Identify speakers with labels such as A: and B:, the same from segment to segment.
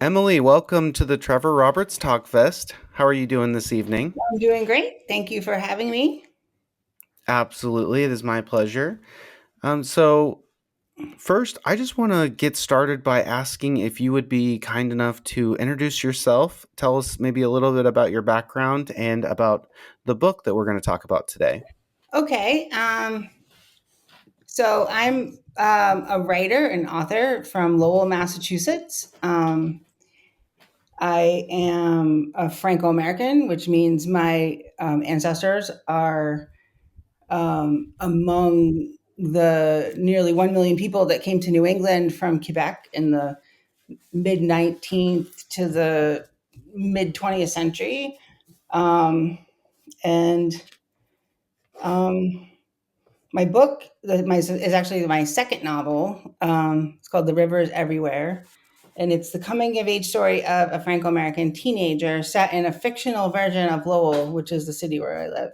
A: Emily, welcome to the Trevor Roberts Talkfest. How are you doing this evening?
B: I'm doing great. Thank you for having me.
A: Absolutely, it is my pleasure. So first, I just want to get started by asking if you would be kind enough to introduce yourself, tell us maybe a little bit about your background and about the book that we're going to talk about today.
B: Okay. So I'm a writer and author from Lowell, Massachusetts. I am a Franco-American, which means my ancestors are among the nearly 1 million people that came to New England from Quebec in the mid 19th to the mid 20th century. Um, and um, My book is actually my second novel. It's called The Rivers Everywhere. And it's the coming of age story of a Franco American teenager set in a fictional version of Lowell, which is the city where I live.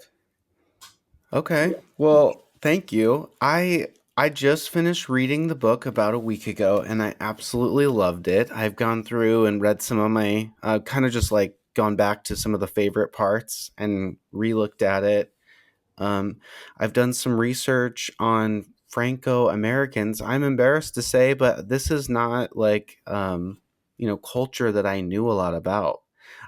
A: Okay. Well, thank you. I just finished reading the book about a week ago and I absolutely loved it. I've gone through and read some of my kind of just like gone back to some of the favorite parts and re-looked at it. I've done some research on Franco-Americans. I'm embarrassed to say, but this is not like culture that I knew a lot about.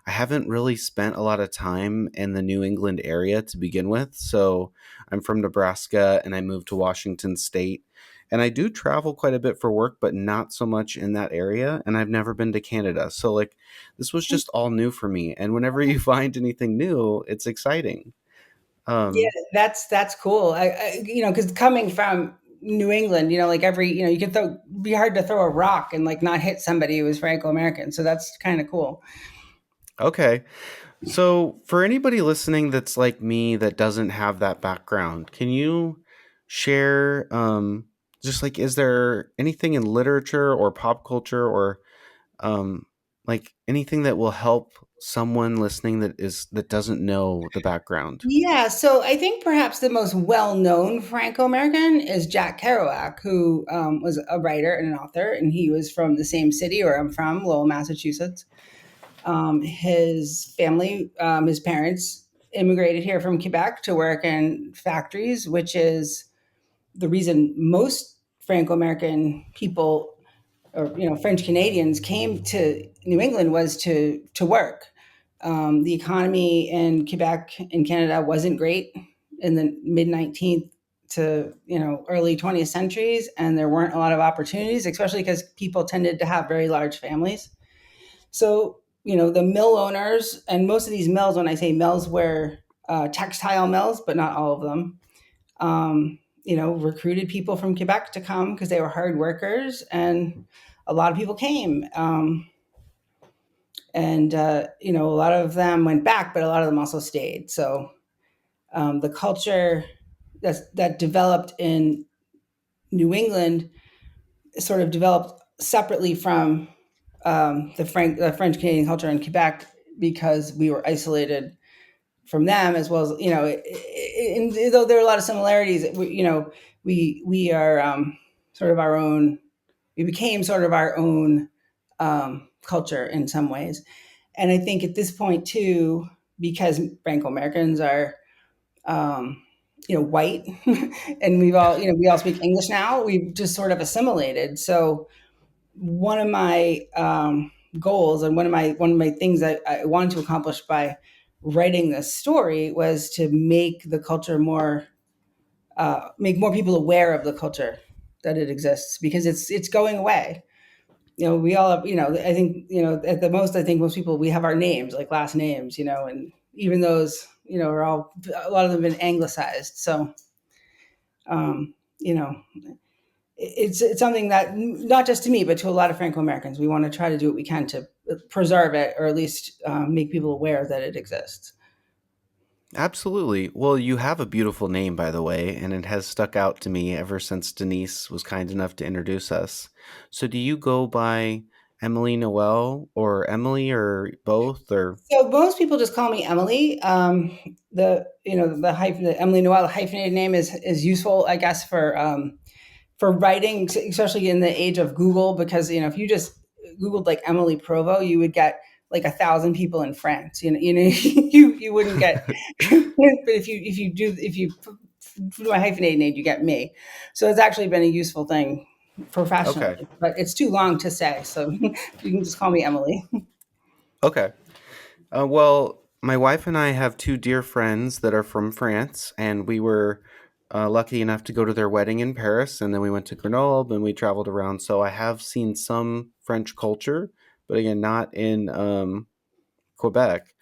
A: I haven't really spent a lot of time in the New England area to begin with. So I'm from Nebraska and I moved to Washington State. And I do travel quite a bit for work, but not so much in that area. And I've never been to Canada. So, like, this was just all new for me. And whenever you find anything new, it's exciting.
B: Yeah,
A: Um,
B: that's cool. Because coming from New England, like you can be hard to throw a rock and like not hit somebody who was Franco American. So that's kind of cool.
A: okay. So, for anybody listening that's like me that doesn't have that background, can you share just like is there anything in literature or pop culture or like anything that will help someone listening that doesn't know the background?
B: Yeah, so I think perhaps the most well-known Franco-American is Jack Kerouac, who was a writer and an author, and he was from the same city where I'm from, Lowell, Massachusetts. His family, his parents, immigrated here from Quebec to work in factories, which is the reason most Franco-American people, or French Canadians, came to New England was to work. The economy in Quebec and Canada wasn't great in the mid 19th to early 20th centuries, and there weren't a lot of opportunities, especially because people tended to have very large families. So the mill owners, and most of these mills, when I say mills, were textile mills, but not all of them. Recruited people from Quebec to come because they were hard workers, and a lot of people came. A lot of them went back, but a lot of them also stayed. So the culture that developed in New England sort of developed separately from the French Canadian culture in Quebec because we were isolated from them, as well as though there are a lot of similarities. We are sort of our own. We became sort of our own culture in some ways. And I think at this point too, because Franco Americans are, white, and we all speak English now. We've just sort of assimilated. So one of my goals and one of my things I wanted to accomplish by writing this story was to make the culture make more people aware of the culture that it exists, because it's going away. We all have, I think, at the most, I think most people, we have our names, like last names, and even those, are all, a lot of them have been anglicized. So, um, you know, it's something that not just to me, but to a lot of Franco-Americans, we want to try to do what we can to preserve it, or at least make people aware that it exists.
A: Absolutely. Well, you have a beautiful name, by the way, and it has stuck out to me ever since Denise was kind enough to introduce us. So, do you go by Emily Noel or Emily or both? Or
B: So most people just call me Emily. The Emilie-Noelle hyphenated name is useful, I guess, for writing, especially in the age of Google, because if you just Googled like Emilie Provost, you would get like 1,000 people in France. You wouldn't get, but if you do a hyphenated name, you get me. So it's actually been a useful thing
A: Okay.
B: professionally, but it's too long to say. So you can just call me Emily.
A: Okay. Well, my wife and I have two dear friends that are from France, and we were lucky enough to go to their wedding in Paris, and then we went to Grenoble and we traveled around. So I have seen some French culture, but again, not in Quebec.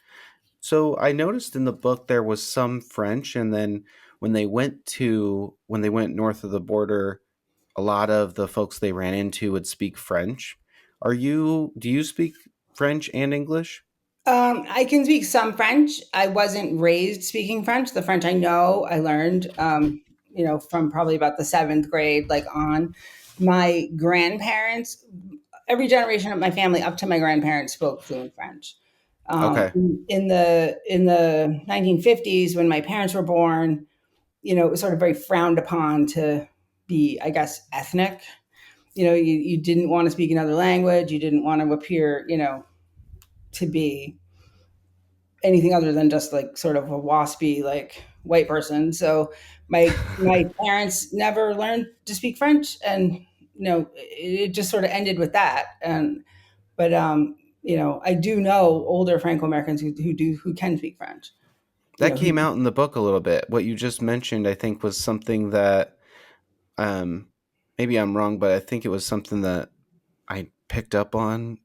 A: So I noticed in the book there was some French, and then when they went north of the border, a lot of the folks they ran into would speak French. Do you speak French and English?
B: I can speak some French. I wasn't raised speaking French. The French I know, I learned, from probably about the seventh grade, like on. My grandparents, every generation of my family up to my grandparents spoke fluent French.
A: Okay.
B: In the 1950s, when my parents were born, it was sort of very frowned upon to be, I guess, ethnic. You didn't want to speak another language. You didn't want to appear, to be anything other than just like sort of a waspy like white person. So my parents never learned to speak French, and it just sort of ended with that. And but I do know older Franco-Americans who can speak French.
A: That
B: Who
A: came out in the book a little bit. What you just mentioned, I think, was something that um, maybe I'm wrong, but I think it was something that I picked up on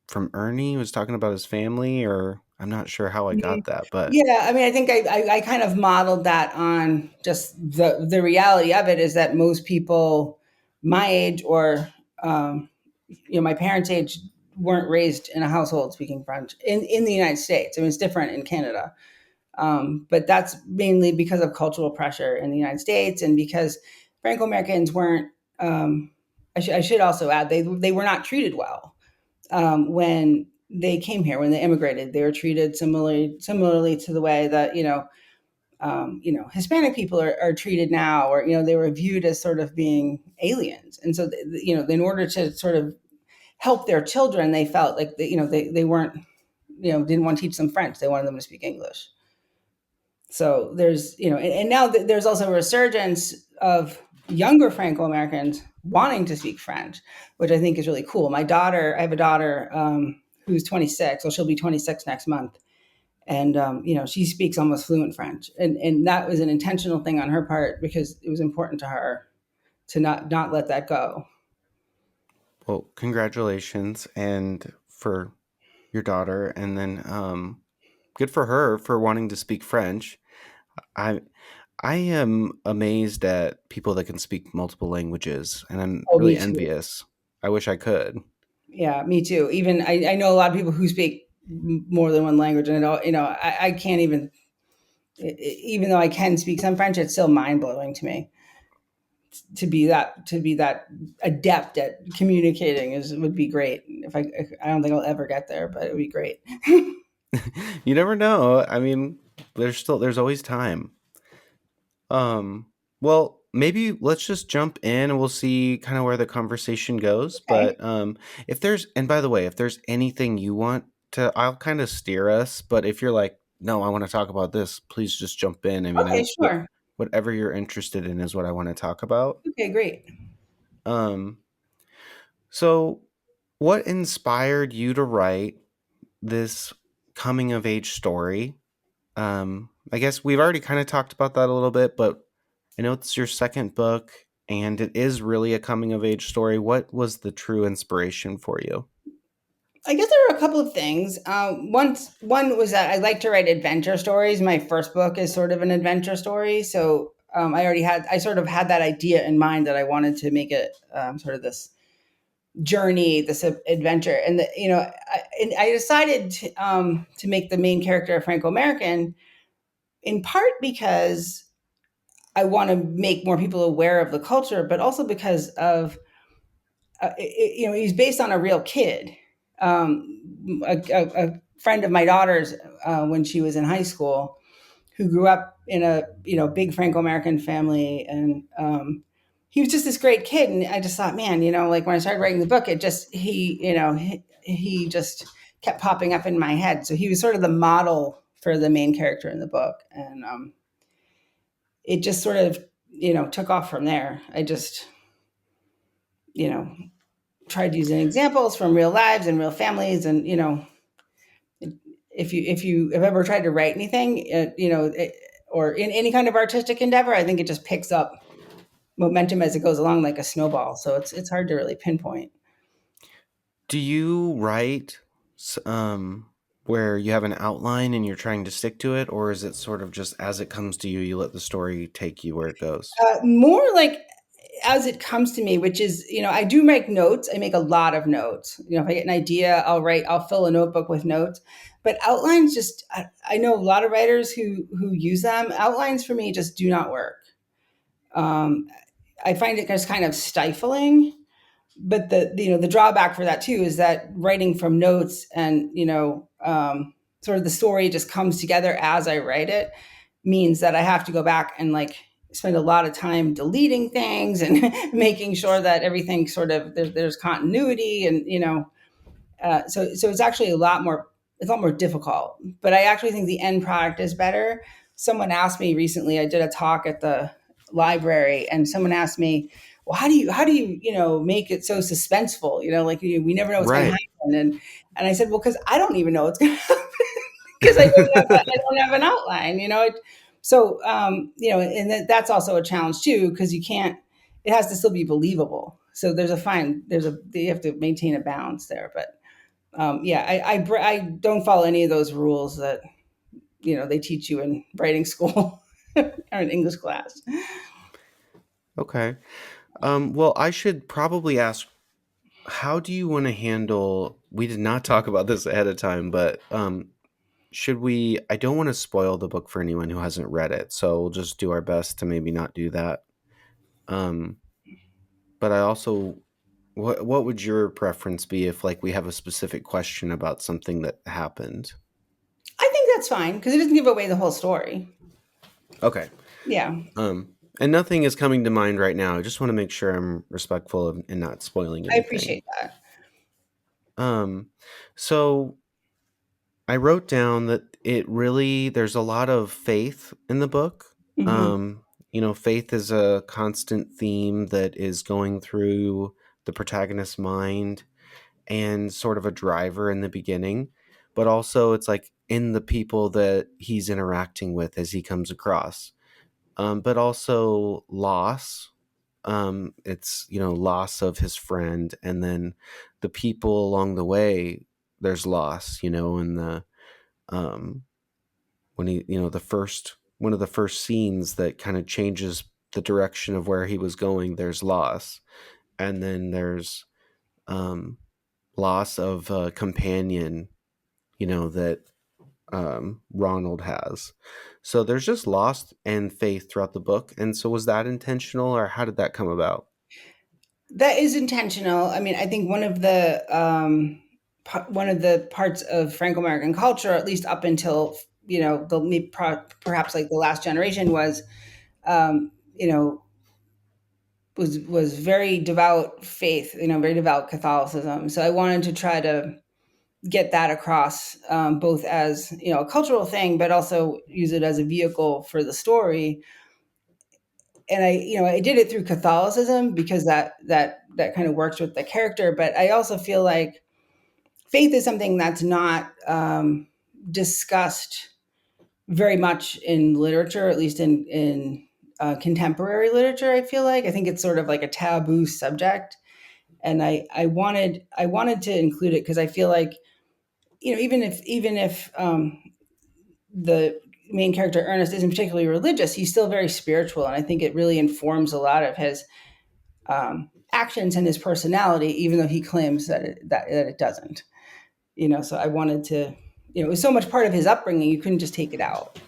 A: from Ernie. He was talking about his family, or I'm not sure how I got that, but
B: Yeah, I mean, I think I kind of modeled that on just the reality of it is that most people my age or my parents' age weren't raised in a household speaking French in the United States. I mean, it's different in Canada, but that's mainly because of cultural pressure in the United States and because Franco-Americans weren't. I should also add they were not treated well when they came here, when they immigrated. They were treated similarly to the way that Hispanic people are treated now, or they were viewed as sort of being aliens. And so in order to sort of help their children, they felt like they weren't, didn't want to teach them French. They wanted them to speak English. So there's, and now there's also a resurgence of younger Franco-Americans wanting to speak French, which I think is really cool. I have a daughter who's 26, so she'll be 26 next month. And, she speaks almost fluent French. And that was an intentional thing on her part because it was important to her to not let that go.
A: well, congratulations and for your daughter, and then good for her for wanting to speak French. I I am amazed at people that can speak multiple languages, and I'm
B: Oh,
A: really
B: me too.
A: envious. I wish I could.
B: Yeah, me too. Even I know a lot of people who speak more than one language, and I can't even though I can speak some French, it's still mind blowing to me to be that adept at communicating would be great. I don't think I'll ever get there, but it would be great.
A: You never know. I mean, there's always time. Um, well, maybe let's just jump in and we'll see kind of where the conversation goes.
B: Okay.
A: But if there's, and by the way, if there's anything you want to, I'll kind of steer us. But if you're like, no, I want to talk about this, please just jump in. I mean,
B: Okay, sure.
A: whatever you're interested in is what I want to talk about.
B: Okay, great.
A: Um, so what inspired you to write this coming of age story? I guess we've already kind of talked about that a little bit, but I know it's your second book and it is really a coming of age story. What was the true inspiration for you?
B: I guess there were a couple of things. One was that I like to write adventure stories. My first book is sort of an adventure story, so I sort of had that idea in mind that I wanted to make it sort of this journey, this adventure, and I decided to make the main character a Franco-American in part because I want to make more people aware of the culture, but also because of he's based on a real kid. A friend of my daughter's when she was in high school, who grew up in a big Franco-American family, and he was just this great kid, and I just thought, man, like when I started writing the book, it just he just kept popping up in my head. So he was sort of the model for the main character in the book, and it just sort of took off from there. I just you know tried using examples from real lives and real families, and if you have ever tried to write anything, or in any kind of artistic endeavor, I think it just picks up momentum as it goes along like a snowball. So it's hard to really pinpoint.
A: Do you write where you have an outline and you're trying to stick to it, or is it sort of just as it comes to you, you let the story take you where it goes?
B: More like as it comes to me, which is, I do make notes. I make a lot of notes. If I get an idea, I'll fill a notebook with notes. But outlines just, I know a lot of writers who use them. Outlines for me just do not work. Um, I find it just kind of stifling. But the drawback for that too is that writing from notes and sort of the story just comes together as I write it, means that I have to go back and like spend a lot of time deleting things and making sure that everything sort of there's continuity, and so it's actually a lot more difficult. But I actually think the end product is better. Someone asked me recently, I did a talk at the library, and someone asked me, well, how do you make it so suspenseful, like we never know what's going to
A: Right.
B: happen. And I said, well, because I don't even know what's going to happen, because I don't have an outline, so and that's also a challenge too, because it has to still be believable. So you have to maintain a balance there. But yeah, I don't follow any of those rules that they teach you in writing school or in English class.
A: Okay. Well, I should probably ask, how do you want to handle? We did not talk about this ahead of time, but should we? I don't want to spoil the book for anyone who hasn't read it, so we'll just do our best to maybe not do that. Um, but I also, what would your preference be if like we have a specific question about something that happened?
B: I think that's fine because it doesn't give away the whole story.
A: Okay.
B: Yeah,
A: And nothing is coming to mind right now. I just want to make sure I'm respectful of and not spoiling
B: I
A: anything.
B: appreciate that.
A: Um, so I wrote down that there's a lot of faith in the book.
B: Hmm.
A: Um, faith is a constant theme that is going through the protagonist's mind and sort of a driver in the beginning, but also it's like in the people that he's interacting with as he comes across. But also loss. It's, loss of his friend, and then the people along the way, there's loss, and um, when he, the first one of the first scenes that kind of changes the direction of where he was going, there's loss, and then there's um, loss of a companion, that Ronald has. So there's just loss and faith throughout the book. And so was that intentional, or how did that come about?
B: That is intentional. I mean, I think one of the parts of Franco-American culture, at least up until perhaps like the last generation, was um, you know was very devout faith, very devout Catholicism. So I wanted to try to get that across, both as a cultural thing, but also use it as a vehicle for the story. And I did it through Catholicism because that kind of works with the character. But I also feel like faith is something that's not discussed very much in literature, at least in contemporary literature. I think it's sort of like a taboo subject, and I wanted to include it because I feel like even if the main character Ernest isn't particularly religious, he's still very spiritual, and I think it really informs a lot of his actions and his personality, even though he claims that it doesn't. So I wanted to, it was so much part of his upbringing, you couldn't just take it out.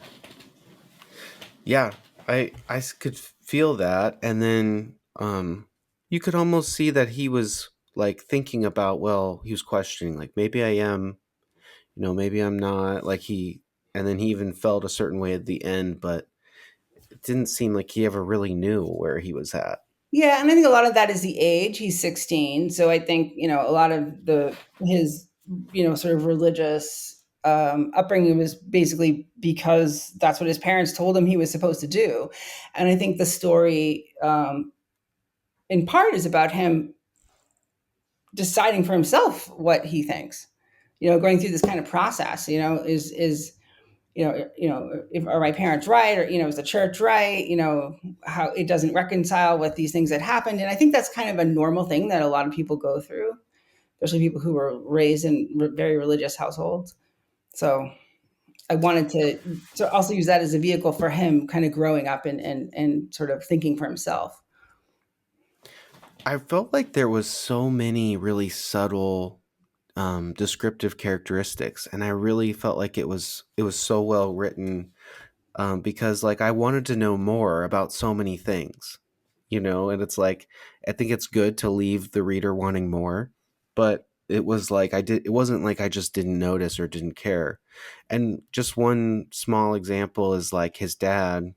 A: Yeah, could feel that. And then you could almost see that he was like thinking about, well, he was questioning, like, maybe I am, maybe I'm not. And then he even felt a certain way at the end, but it didn't seem like he ever really knew where he was at.
B: Yeah, and I think a lot of that is the age. He's 16, so I think, a lot of the his, sort of religious upbringing was basically because that's what his parents told him he was supposed to do. And I think the story, in part, is about him deciding for himself what he thinks. Going through this kind of process. Is if are my parents right, or is the church right? How it doesn't reconcile with these things that happened, and I think that's kind of a normal thing that a lot of people go through, especially people who were raised in very religious households. So I wanted to also use that as a vehicle for him, kind of growing up and sort of thinking for himself.
A: I felt like there was so many really subtle descriptive characteristics, and I really felt like it was so well written, because like I wanted to know more about so many things, and it's like I think it's good to leave the reader wanting more, but it was like it wasn't like I just didn't notice or didn't care. And just one small example is like his dad.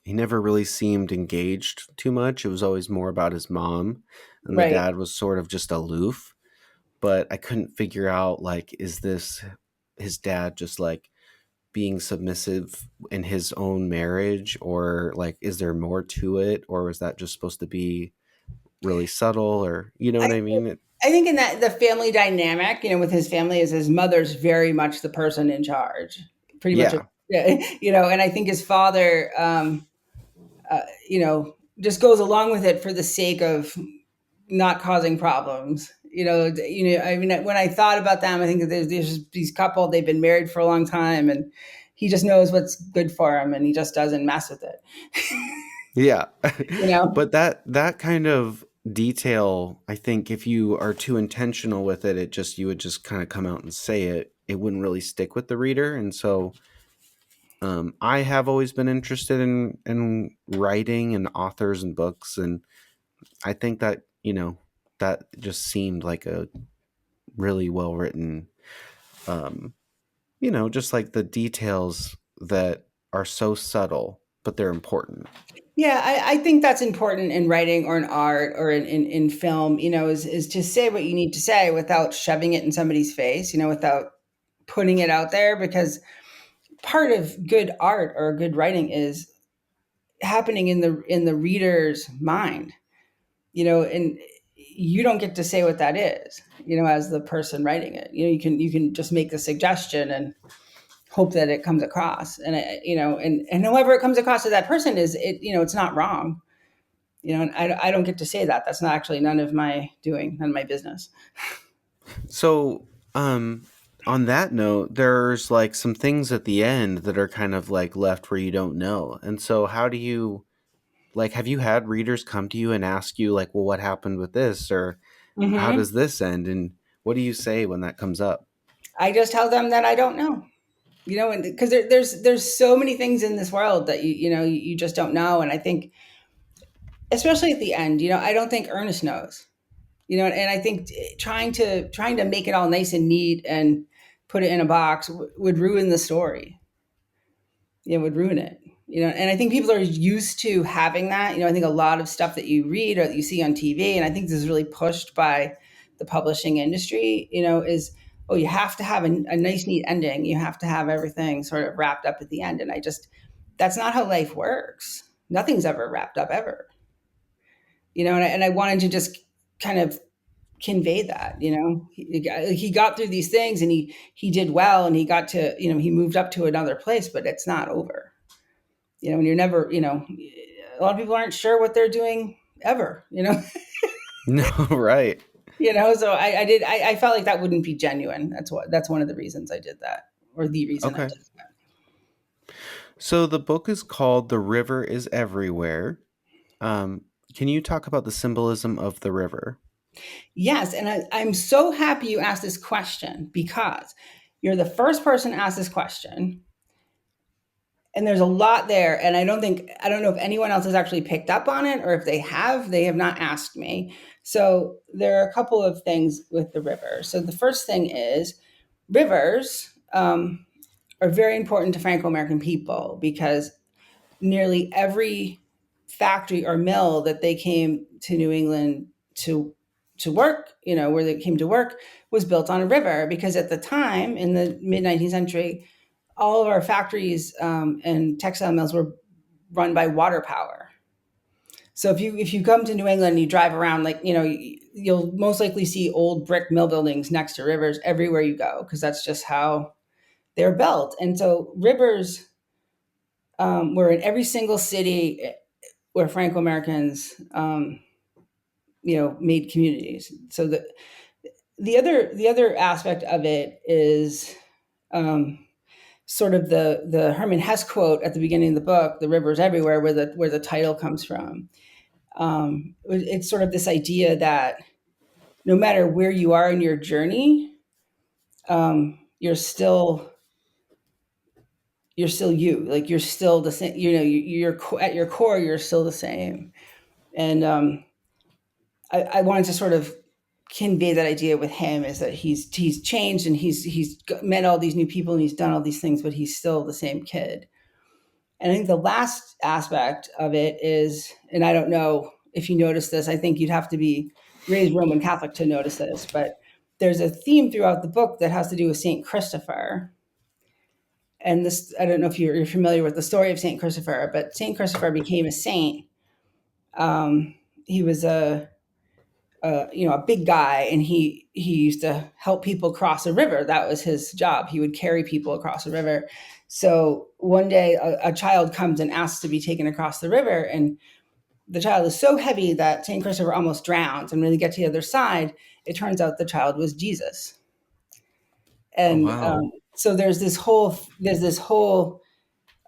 A: He never really seemed engaged too much. It was always more about his mom, and the
B: Right.
A: dad was sort of just aloof. But I couldn't figure out, like, is this his dad just like being submissive in his own marriage, or like is there more to it, or is that just supposed to be really subtle, or you know
B: I
A: what I mean?
B: I think in that the family dynamic, with his family, is his mother's very much the person in charge, pretty much.
A: Yeah.
B: Yeah, and I think his father, just goes along with it for the sake of not causing problems. I mean, when I thought about them, I think that there's these couple, they've been married for a long time, and he just knows what's good for him, and he just doesn't mess with it.
A: Yeah.
B: You know?
A: But that kind of detail, I think if you are too intentional with it, you would just kind of come out and say it. It wouldn't really stick with the reader. And so I have always been interested in writing and authors and books, and I think that that just seemed like a really well written, um, just like the details that are so subtle but they're important.
B: Yeah, I think that's important in writing or in art or in film, is to say what you need to say without shoving it in somebody's face, without putting it out there, because part of good art or good writing is happening in the reader's mind, and you don't get to say what that is, as the person writing it. You can just make the suggestion and hope that it comes across, and and however it comes across to that person is it, it's not wrong. And I don't get to say that. That's not actually none of my doing, none of my business.
A: So, on that note, there's like some things at the end that are kind of like left where you don't know. And so, how do you like? Have you had readers come to you and ask you like, "Well, what happened with this?" or "How
B: Hmm.
A: does this end?" And what do you say when that comes up?
B: I just tell them that I don't know. And because there's so many things in this world that you just don't know. And I think, especially at the end, I don't think Ernest knows. And I think trying to make it all nice and neat and put it in a box would ruin the story. It would ruin it. And I think people are used to having that. I think a lot of stuff that you read or that you see on TV, and I think this is really pushed by the publishing industry, is, oh, you have to have a nice, neat ending. You have to have everything sort of wrapped up at the end. And that's not how life works. Nothing's ever wrapped up ever. And I wanted to just kind of convey that. He got through these things, and he did well, and he got to, he moved up to another place, but it's not over. And you're never, a lot of people aren't sure what they're doing ever.
A: No, right.
B: So I felt like that wouldn't be genuine. That's one of the reasons I did that, or the reason I
A: Okay.
B: did that.
A: So the book is called "The River is Everywhere." Um, can you talk about the symbolism of the river?
B: Yes, and I'm so happy you asked this question, because you're the first person to ask this question, and there's a lot there, and I don't know if anyone else has actually picked up on it, or if they have not asked me. So there are a couple of things with the river. So the first thing is, rivers are very important to Franco-American people, because nearly every factory or mill that they came to New England to work, where they came to work, was built on a river, because at the time in the mid 19th century, all of our factories and textile mills were run by water power. So if you come to New England and you drive around, like, you'll most likely see old brick mill buildings next to rivers everywhere you go, because that's just how they're built. And so rivers were in every single city where Franco-Americans, made communities. So the other aspect of it is um, sort of the Herman Hesse quote at the beginning of the book, "The river's everywhere," where the title comes from. It's sort of this idea that no matter where you are in your journey, you're still you. Like, you're still the same. You're at your core, you're still the same. And I wanted to sort of convey that idea with him, is that he's changed, and he's met all these new people, and he's done all these things, but he's still the same kid. And I think the last aspect of it is, and I don't know if you notice this, I think you'd have to be raised Roman Catholic to notice this, but there's a theme throughout the book that has to do with Saint Christopher. And this, I don't know if you're familiar with the story of Saint Christopher, but Saint Christopher became a saint. He was a big guy, and he used to help people cross a river. That was his job. He would carry people across a river. So one day a child comes and asks to be taken across the river, and the child is so heavy that St. Christopher almost drowns. And when they get to the other side, it turns out the child was Jesus.
A: Oh,
B: And
A: wow.
B: so there's this whole thing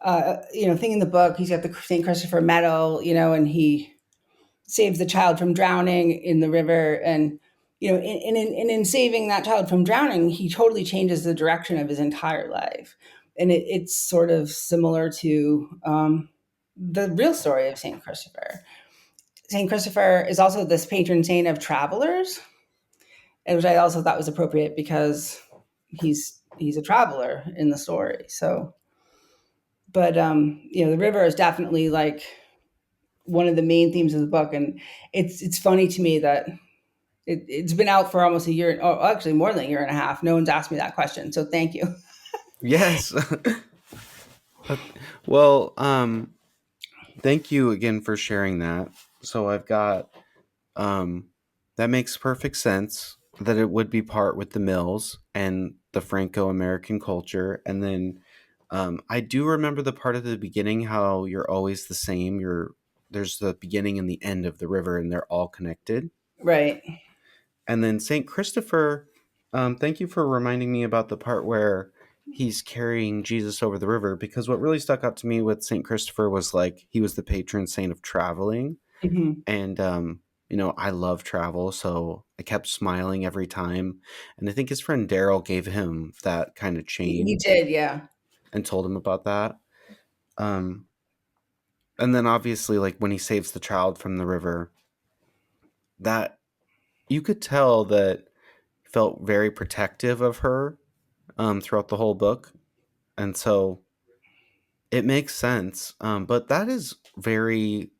B: in the book. He's got the St. Christopher medal, and he saves the child from drowning in the river. And in saving that child from drowning, he totally changes the direction of his entire life. And it's sort of similar to the real story of Saint Christopher. Saint Christopher is also this patron saint of travelers, and which I also thought was appropriate, because he's a traveler in the story. So, but the river is definitely like one of the main themes of the book. And it's funny to me that it's been out for almost a year, or actually more than a year and a half. No one's asked me that question, so thank you.
A: Yes. Uh, well, thank you again for sharing that. So I've got um that makes perfect sense that it would be part with the mills and the Franco-American culture. And then I do remember the part at the beginning, how you're always the same. There's the beginning and the end of the river, and they're all connected.
B: Right.
A: And then Saint Christopher, thank you for reminding me about the part where he's carrying Jesus over the river, because what really stuck out to me with Saint Christopher was like he was the patron saint of traveling.
B: Hmm.
A: And I love travel, so I kept smiling every time. And I think his friend Daryl gave him that kind of
B: He
A: chain
B: did, yeah.
A: and told him about that. Um, and then obviously, like when he saves the child from the river, that you could tell that he felt very protective of her throughout the whole book. And so it makes sense. But that is very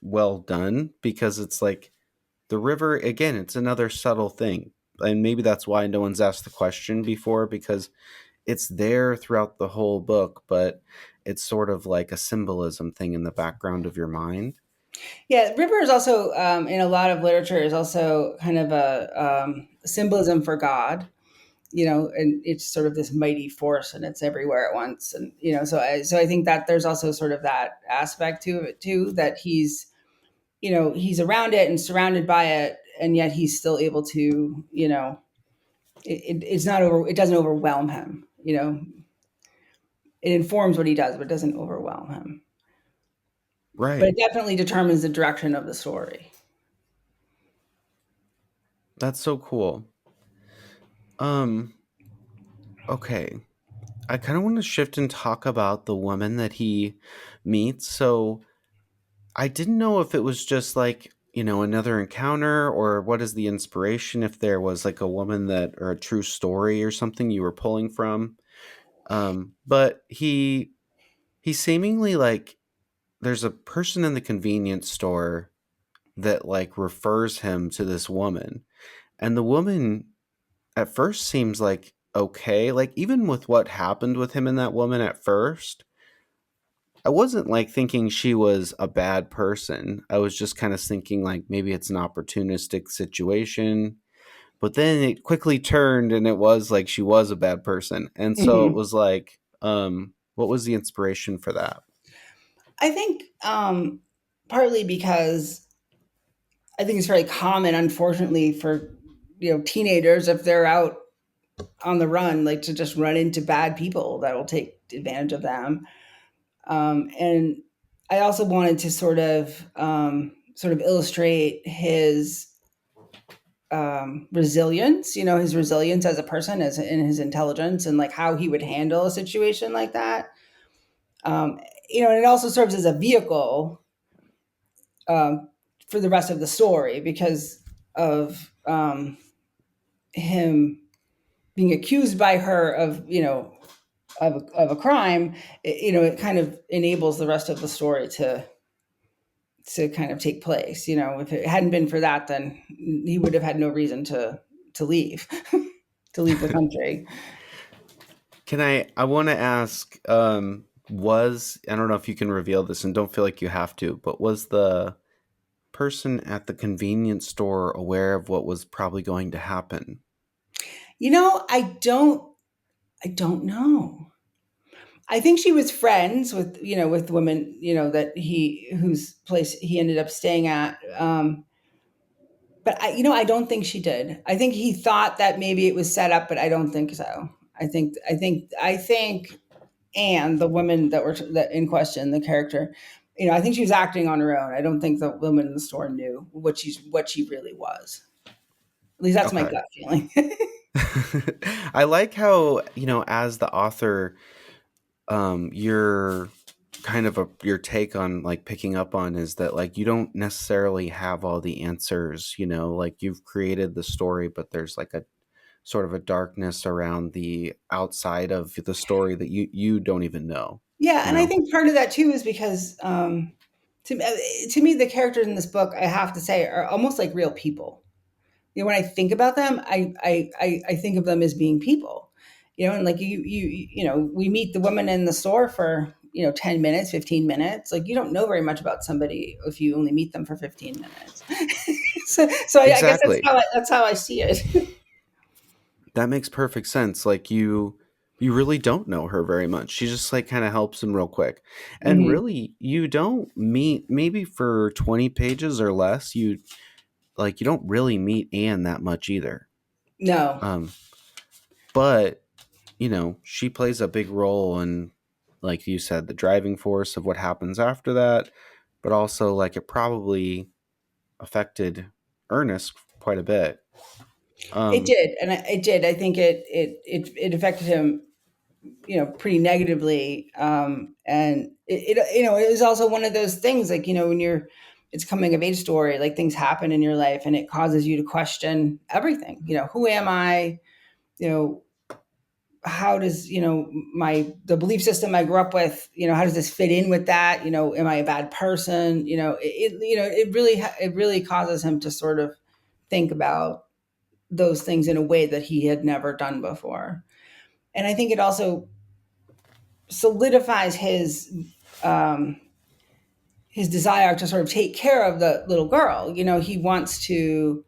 A: well done, because it's like the river, again, it's another subtle thing. And maybe that's why no one's asked the question before, because it's there throughout the whole book, but it's sort of like a symbolism thing in the background of your mind.
B: Yeah, river is also, in a lot of literature, is also kind of a symbolism for God. And it's sort of this mighty force, and it's everywhere at once. And so I think that there's also sort of that aspect to it too, that he's around it and surrounded by it, and yet he's still able to, it doesn't overwhelm him. It informs what he does, but it doesn't overwhelm him. But
A: Right.
B: it definitely determines the direction of the story.
A: That's so cool. Um, okay. I kind of want to shift and talk about the woman that he meets. So I didn't know if it was just like, another encounter, or what is the inspiration, if there was like a woman that, or a true story or something you were pulling from. But he seemingly like there's a person in the convenience store that like refers him to this woman, and the woman at first seems like okay, like even with what happened with him and that woman at first, I wasn't like thinking she was a bad person. I was just kind of thinking like maybe it's an opportunistic situation. But then it quickly turned and it was like she was a bad person. And so it
B: Mhm.
A: was like, what was the inspiration for that?
B: I think partly because I think it's very common, unfortunately, for teenagers if they're out on the run, like to just run into bad people that will take advantage of them. And I also wanted to sort of illustrate his resilience, his resilience as a person, as in his intelligence, and like how he would handle a situation like that. Um, and it also serves as a vehicle um, for the rest of the story because of him being accused by her of of a crime. It kind of enables the rest of the story to kind of take place. If it hadn't been for that, then he would have had no reason to leave to leave the country.
A: Can I want to ask, was, I don't know if you can reveal this and don't feel like you have to, but was the person at the convenience store aware of what was probably going to happen?
B: I don't know. I think she was friends with the women that whose place he ended up staying at. But I don't think she did. I think he thought that maybe it was set up, but I don't think so. I think Anne, the woman that in question, the character, I think she was acting on her own. I don't think the woman in the store knew what she really was. At least that's my
A: Okay.
B: gut feeling.
A: I like how, as the author, your kind of your take on like picking up on is that like you don't necessarily have all the answers, like you've created the story, but there's like a sort of a darkness around the outside of the story that you don't even know,
B: Yeah,
A: you
B: and I
A: know?
B: think part of that too is because to me the characters in this book, I have to say, are almost like real people. When I think about them, I think of them as being people. And like we meet the woman in the store for 10 minutes, 15 minutes. Like you don't know very much about somebody if you only meet them for 15 minutes. So I guess that's
A: Exactly.
B: how I see it.
A: That makes perfect sense. Like you really don't know her very much. She just like kind of helps him real quick. And
B: Hmm.
A: really you don't meet, maybe for 20 pages or less, you don't really meet Anne that much either.
B: No.
A: Um but she plays a big role in, like you said, the driving force of what happens after that, but also like it probably affected Ernest quite a bit.
B: It
A: Um
B: did, and it did. I think it affected him, pretty negatively. And it was also one of those things, like when it's coming of age story, like things happen in your life, and it causes you to question everything. Who am I? You know, how does my the belief system I grew up with? How does this fit in with that? Am I a bad person? It really causes him to sort of think about those things in a way that he had never done before. And I think it also solidifies um, his desire to sort of take care of the little girl. He wants to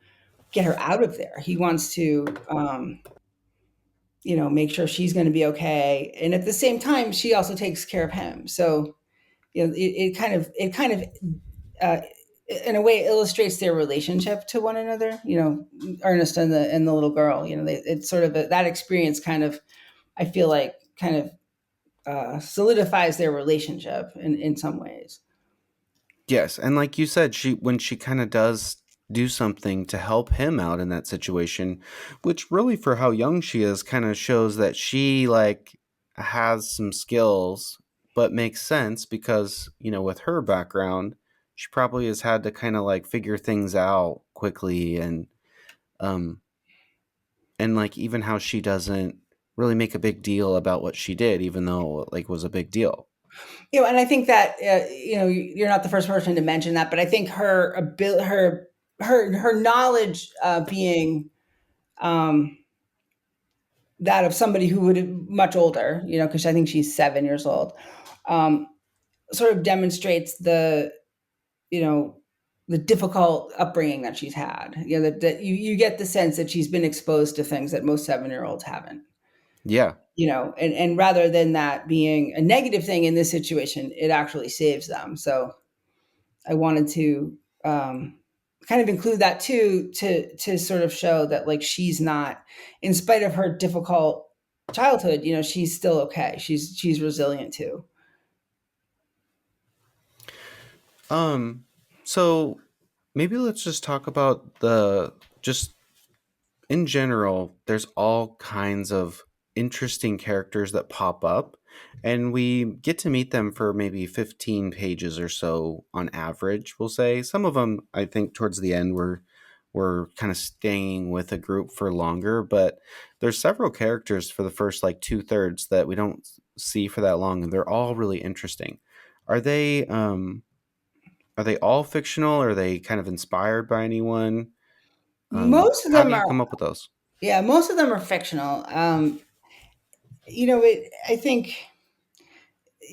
B: get her out of there. He wants to, make sure she's going to be okay. And at the same time, she also takes care of him. So, it kind of, uh, in a way, illustrates their relationship to one another. Ernest and the little girl. It's sort of that experience kind of, I feel like, kind of solidifies their relationship in some ways.
A: yes, and like you said, she when she kind of does do something to help him out in that situation, which really for how young she is kind of shows that she like has some skills, but makes sense because, with her background, she probably has had to kind of like figure things out quickly, um and like even how she doesn't really make a big deal about what she did even though like was a big deal.
B: And I think that you're not the first person to mention that, but I think her ability, her knowledge, being um, that of somebody who would much older, because I think she's 7 years old, um, sort of demonstrates you know the difficult upbringing that she's had. That you get the sense that she's been exposed to things that most 7-year-olds haven't.
A: Yeah.
B: And rather than that being a negative thing in this situation, it actually saves them. So I wanted to kind of include that too, to sort of show that, like, she's not, in spite of her difficult childhood, she's still okay. She's resilient too.
A: Um, so maybe let's just talk about the just in general, there's all kinds of interesting characters that pop up, and we get to meet them for maybe 15 pages or so on average, we'll say. Some of them, I think, towards the end, were kind of staying with a group for longer, but there's several characters for the first like two-thirds that we don't see for that long, and they're all really interesting. Are they are they all fictional? Or are they kind of inspired by anyone?
B: Most of
A: How do
B: them
A: you
B: are,
A: come up with those?
B: yeah, most of them are fictional. I think,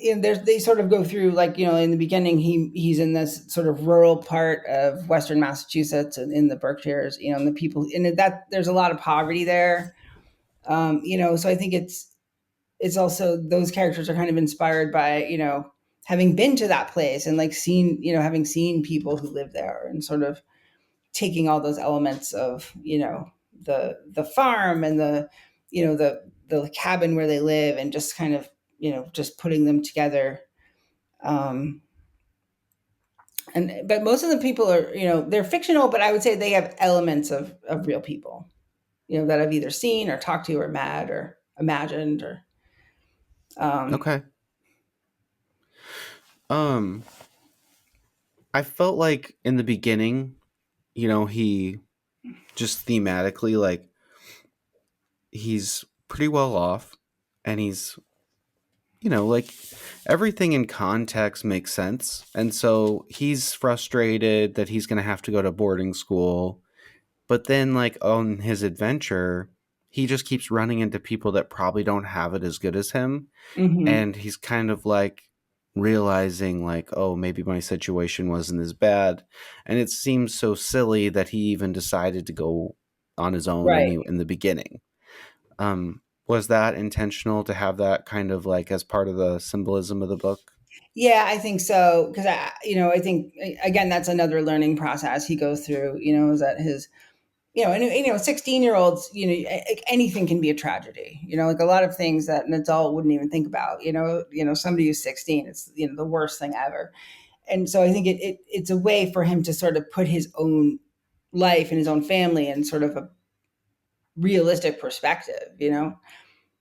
B: they sort of go through, like, in the beginning, he's in this sort of rural part of Western Massachusetts and in the Berkshires, and the people, and that there's a lot of poverty there. So I think it's also, those characters are kind of inspired by, having been to that place and, like, having seen people who live there, and sort of taking all those elements of, the farm and the cabin where they live, and just kind of, just putting them together. um but most of the people are, they're fictional, but I would say they have elements of real people, that I've either seen or talked to or met or imagined, or um
A: Okay. Um, I felt like in the beginning, he just thematically, like, he's pretty well off, and he's, like, everything in context makes sense. And so he's frustrated that he's going to have to go to boarding school. But then, like, on his adventure, he just keeps running into people that probably don't have it as good as him.
B: mhm.
A: And he's kind of like realizing, like, oh, maybe my situation wasn't as bad. And it seems so silly that he even decided to go on his own
B: Right.
A: in the beginning. Was that intentional to have that kind of like as part of the symbolism of the book?
B: Yeah, I think so, because I think, again, that's another learning process he goes through. Is that his, and 16-year-olds, anything can be a tragedy. Like, a lot of things that an adult wouldn't even think about. Somebody who's 16, it's, the worst thing ever. And so I think it's a way for him to sort of put his own life and his own family in sort of a realistic perspective.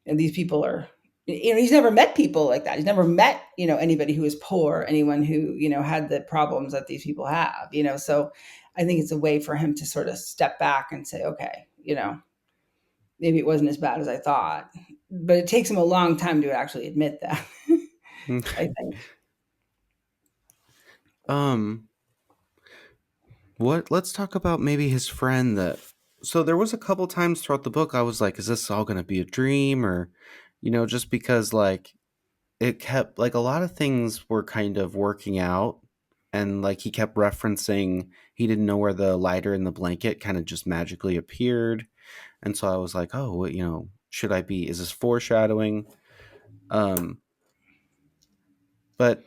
B: And these people are, he's never met people like that. He's never met, anybody who is poor, anyone who, had the problems that these people have. So I think it's a way for him to sort of step back and say, okay, maybe it wasn't as bad as I thought. But it takes him a long time to actually admit that. I think.
A: um what let's talk about maybe his friend that so there was a couple times throughout the book I was like, is this all going to be a dream? Or just because, like, it kept, like, a lot of things were kind of working out, and like he kept referencing he didn't know where the lighter in the blanket kind of just magically appeared. And so I was like, oh, should I be, is this foreshadowing? um but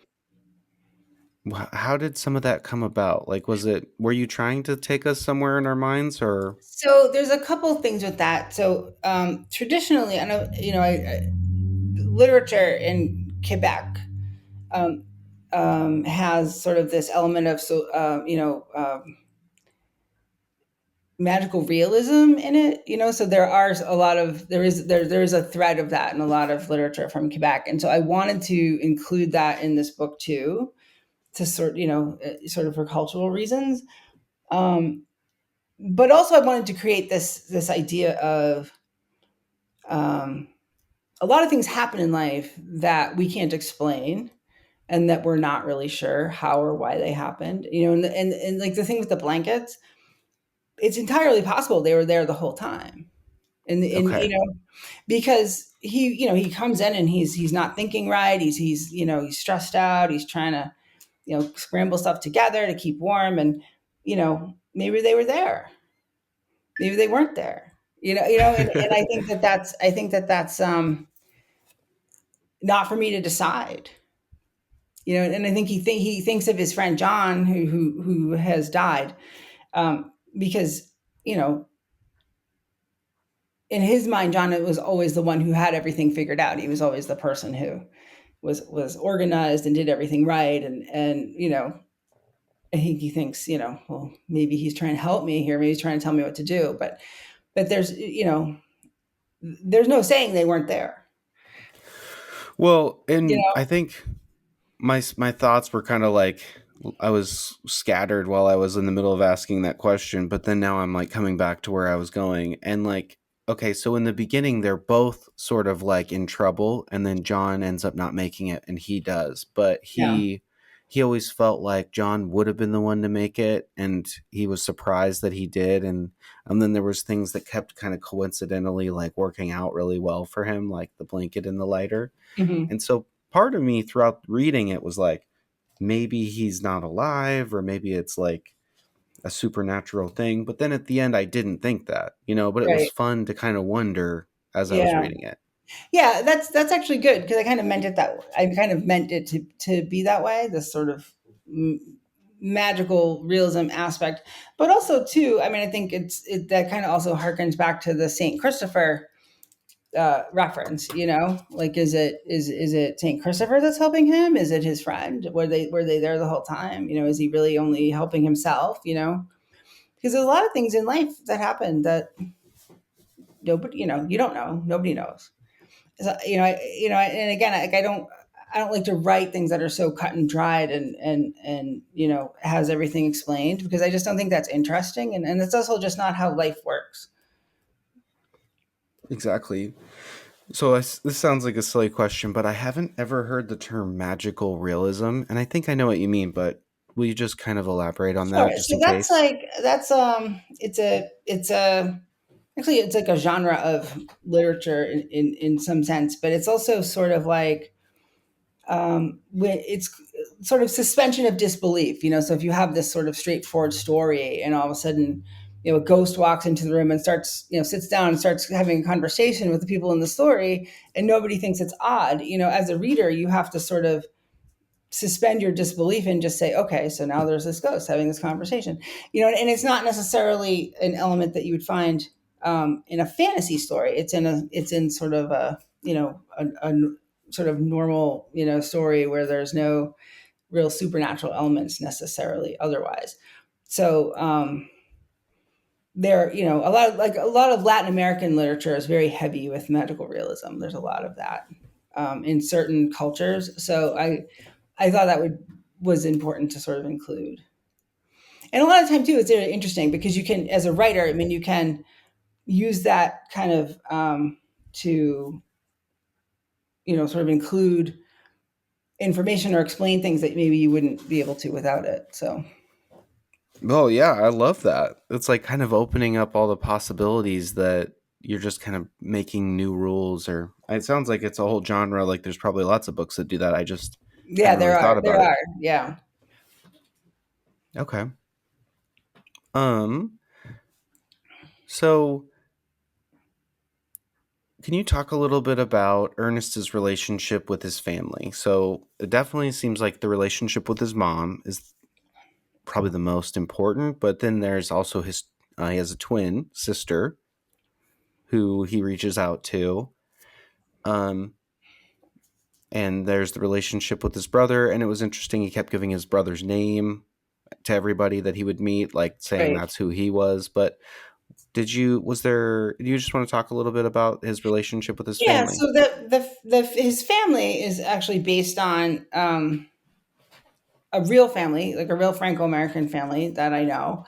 A: how did some of that come about? Like, were you trying to take us somewhere in our minds, or?
B: So there's a couple of things with that. So traditionally, I know, literature in Quebec um, has sort of this element of, magical realism in it. So there are a lot of there is a thread of that in a lot of literature from Quebec, and so I wanted to include that in this book too, to sort of for cultural reasons. Um, but also I wanted to create this idea of um, a lot of things happen in life that we can't explain, and that we're not really sure how or why they happened. And like the thing with the blankets, it's entirely possible they were there the whole time. And
A: Okay.
B: because he comes in and he's not thinking right. He's stressed out. He's trying to, scramble stuff together to keep warm. And, maybe they were there. Maybe they weren't there. And I think that that's not for me to decide. And I think he thinks of his friend John who has died, because, you know, in his mind, John was always the one who had everything figured out. He was always the person who was organized and did everything right. And I think he thinks, well, maybe he's trying to help me here. Maybe he's trying to tell me what to do. But there's no saying they weren't there.
A: Well,
B: You
A: and I
B: know?
A: think my thoughts were kind of like I was scattered while I was in the middle of asking that question, but then now I'm like coming back to where I was going. And like, okay, so in the beginning they're both sort of like in trouble, and then John ends up not making it and he does. But
B: Yeah.
A: he always felt like John would have been the one to make it, and he was surprised that he did. And then there was things that kept kind of coincidentally like working out really well for him, like the blanket and the lighter.
B: Hmm.
A: And so part of me throughout reading it was like, maybe he's not alive, or maybe it's like a supernatural thing. But then at the end, I didn't think that, but it was
B: Right.
A: fun to kind of wonder as I was
B: Yeah.
A: reading it.
B: Yeah. That's actually good because I kind of meant it that way. I kind of meant it to be that way. This sort of mm, magical realism aspect, but also too. I mean, I think that kind of also harkens back to the Saint Christopher reference. Like is it Saint Christopher that's helping him? Is it his friend? Were they there the whole time? Is he really only helping himself? Because there's a lot of things in life that happen that nobody, you don't know. Nobody knows. So, and again, I don't like to write things that are so cut and dried and has everything explained, because I just don't think that's interesting, and it's also just not how life works.
A: Exactly. So this sounds like a silly question, but I haven't ever heard the term magical realism, and I think I know what you mean, but will you just kind of elaborate on
B: Sure.
A: that just
B: So
A: in case?
B: it's actually it's like a genre of literature in some sense, but it's also sort of like it's sort of suspension of disbelief. So if you have this sort of straightforward story, and all of a sudden, a ghost walks into the room and starts, sits down and starts having a conversation with the people in the story, and nobody thinks it's odd. As a reader, you have to sort of suspend your disbelief and just say, okay, so now there's this ghost having this conversation. And it's not necessarily an element that you would find in a fantasy story. It's in sort of a sort of normal story where there's no real supernatural elements necessarily otherwise. So there, a lot of Latin American literature is very heavy with magical realism. There's a lot of that in certain cultures. So I thought that was important to sort of include. And a lot of time too, it's very interesting because you can, as a writer, I mean, you can use that kind of to sort of include information or explain things that maybe you wouldn't be able to without it. So
A: Oh yeah, I love that. It's like kind of opening up all the possibilities that you're just kind of making new rules, or it sounds like it's a whole genre. Like there's probably lots of books that do that. I just
B: yeah,
A: hadn't really
B: there are
A: thought
B: there
A: about it.
B: are yeah.
A: Okay. Um so can you talk a little bit about Ernest's relationship with his family? So it definitely seems like the relationship with his mom is probably the most important, but then there's also he has a twin sister who he reaches out to. Um and there's the relationship with his brother, and it was interesting he kept giving his brother's name to everybody that he would meet, like saying
B: Right.
A: that's who he was. But do you just want to talk a little bit about his relationship with his
B: Yeah.
A: family?
B: So his family is actually based on a real family, like a real Franco-American family that I know.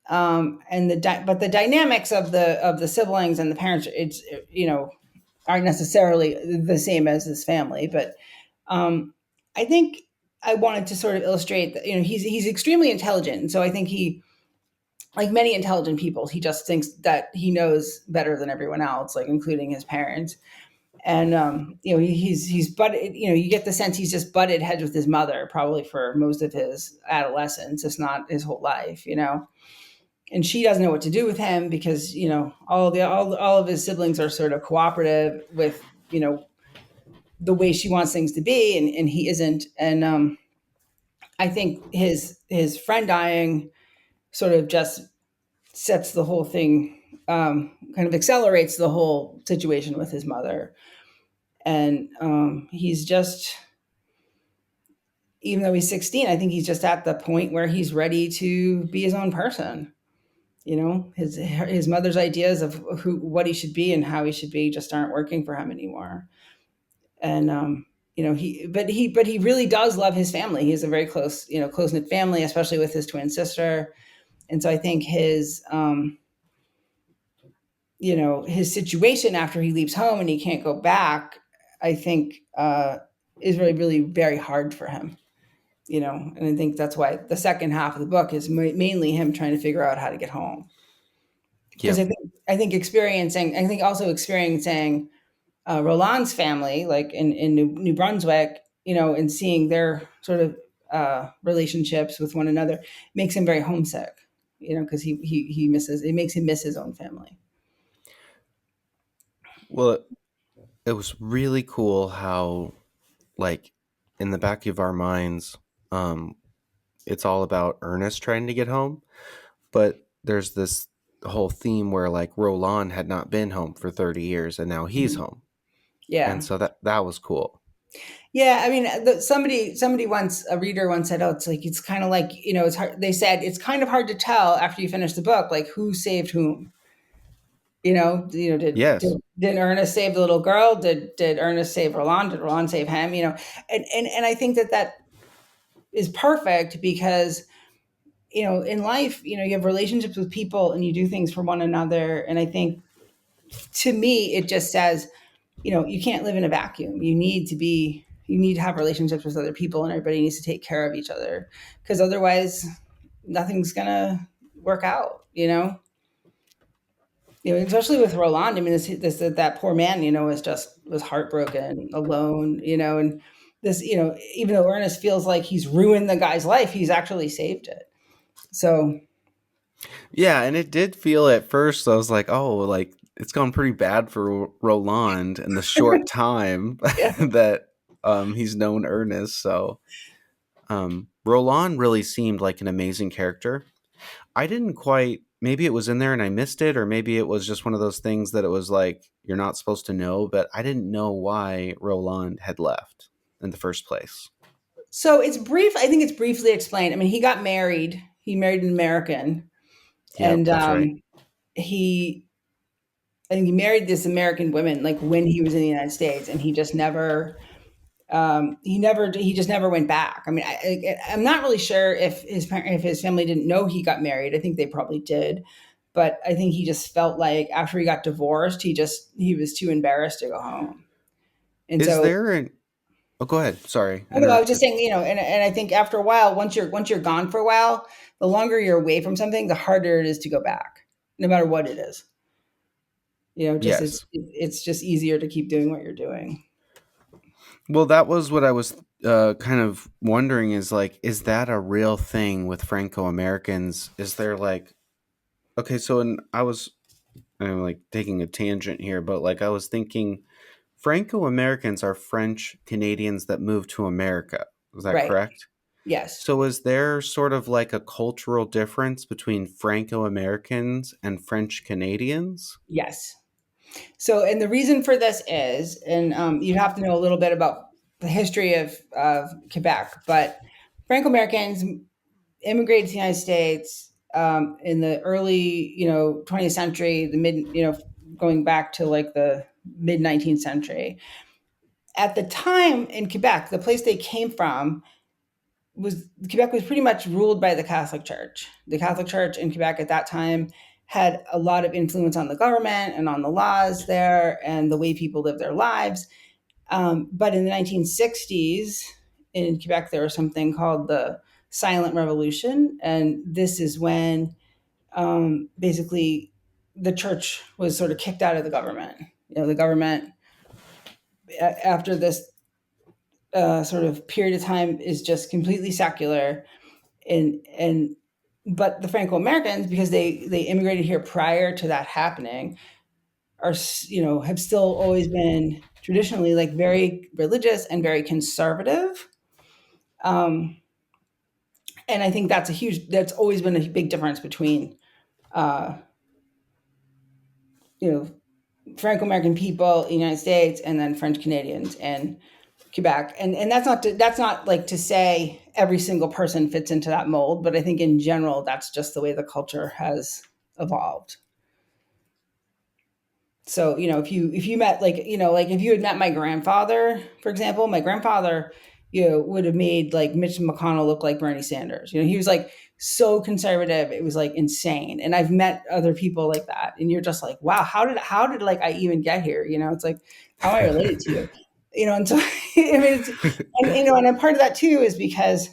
B: And but the dynamics of the siblings and the parents, it's aren't necessarily the same as his family. But I think I wanted to sort of illustrate that, he's extremely intelligent. And so I think he, like many intelligent people, he just thinks that he knows better than everyone else, like including his parents. And he's butted. You get the sense he's just butted heads with his mother probably for most of his adolescence, if not his whole life. And she doesn't know what to do with him because all of his siblings are sort of cooperative with the way she wants things to be, and he isn't. And I think his friend dying sort of just sets the whole thing, kind of accelerates the whole situation with his mother. And he's just, even though he's 16, I think he's just at the point where he's ready to be his own person. His mother's ideas of what he should be and how he should be just aren't working for him anymore. And he really does love his family. He has a very close knit family, especially with his twin sister. And so I think his situation after he leaves home and he can't go back, I think, is really, really very hard for him. And I think that's why the second half of the book is mainly him trying to figure out how to get home. Because
A: Yep.
B: I think also experiencing Roland's family, like in New Brunswick, and seeing their sort of relationships with one another makes him very homesick. Because he misses, it makes him miss his own family.
A: Well, it was really cool how, like, in the back of our minds, um, it's all about Ernest trying to get home, but there's this whole theme where like Roland had not been home for 30 years and now he's
B: Mhm.
A: home. And
B: Yeah.
A: so that was cool.
B: Yeah, I mean, somebody once, a reader once said, "Oh, it's like it's kind of like it's hard." They said it's kind of hard to tell after you finish the book, like who saved whom.
A: Yes.
B: Did Ernest save the little girl? Did Ernest save Roland? Did Roland save him? And I think that is perfect because in life, you have relationships with people and you do things for one another. And I think to me, it just says you can't live in a vacuum. You need to have relationships with other people, and everybody needs to take care of each other because otherwise, nothing's gonna work out. Especially with Roland. I mean, this that poor man, was heartbroken, alone. And this, even though Ernest feels like he's ruined the guy's life, he's actually saved it. So
A: Yeah, and it did feel at first I was like, "Oh, like it's gone pretty bad for Roland in the short time
B: yeah.
A: that he's known Ernest." So, Roland really seemed like an amazing character. I didn't quite, maybe it was in there and I missed it, or maybe it was just one of those things that it was like you're not supposed to know, but I didn't know why Roland had left in the first place.
B: So it's brief. I think it's briefly explained. I mean, he got married. He married an American,
A: Yep,
B: and
A: that's right.
B: he I think he married this American woman like when he was in the United States, and he just never went back. I mean, I'm not really sure if if his family didn't know he got married. I think they probably did, but I think he just felt like after he got divorced, he was too embarrassed to go home, and
A: Is
B: so.
A: there an Oh, go ahead. Sorry,
B: I know, I was just
A: interrupted.
B: saying, and I think after a while, once you're gone for a while, the longer you're away from something, the harder it is to go back, no matter what it is. Just
A: Yes.
B: it's just easier to keep doing what you're doing.
A: Well, that was what I was kind of wondering is like, is that a real thing with Franco-Americans? Is there like, okay, so I'm like taking a tangent here, but like I was thinking Franco-Americans are French Canadians that moved to America. Is that
B: Right.
A: correct?
B: Yes.
A: So is there sort of like a cultural difference between Franco-Americans and French Canadians?
B: Yes. So, and the reason for this is, and you have to know a little bit about the history of Quebec, but Franco Americans immigrated to the United States in the early, 20th century, the mid, going back to like the mid 19th century. At the time in Quebec, the place they came from was Quebec was pretty much ruled by the Catholic Church. The Catholic Church in Quebec at that time had a lot of influence on the government and on the laws there and the way people live their lives. But in the 1960s, in Quebec there was something called the Silent Revolution, and this is when basically the church was sort of kicked out of the government. The government after this sort of period of time is just completely secular, and but the Franco-Americans, because they immigrated here prior to that happening, are have still always been traditionally like very religious and very conservative. Um, and I think that's always been a big difference between uh, you know Franco-American people in the United States and then French Canadians and Quebec. And that's not like to say every single person fits into that mold, but I think in general that's just the way the culture has evolved. So, if you met like, like if you had met my grandfather, for example, my grandfather, would have made like Mitch McConnell look like Bernie Sanders. He was like so conservative. It was like insane. And I've met other people like that. And you're just like, wow, how did like I even get here? It's like, how am I related to you? And so, I mean, and a part of that too is because,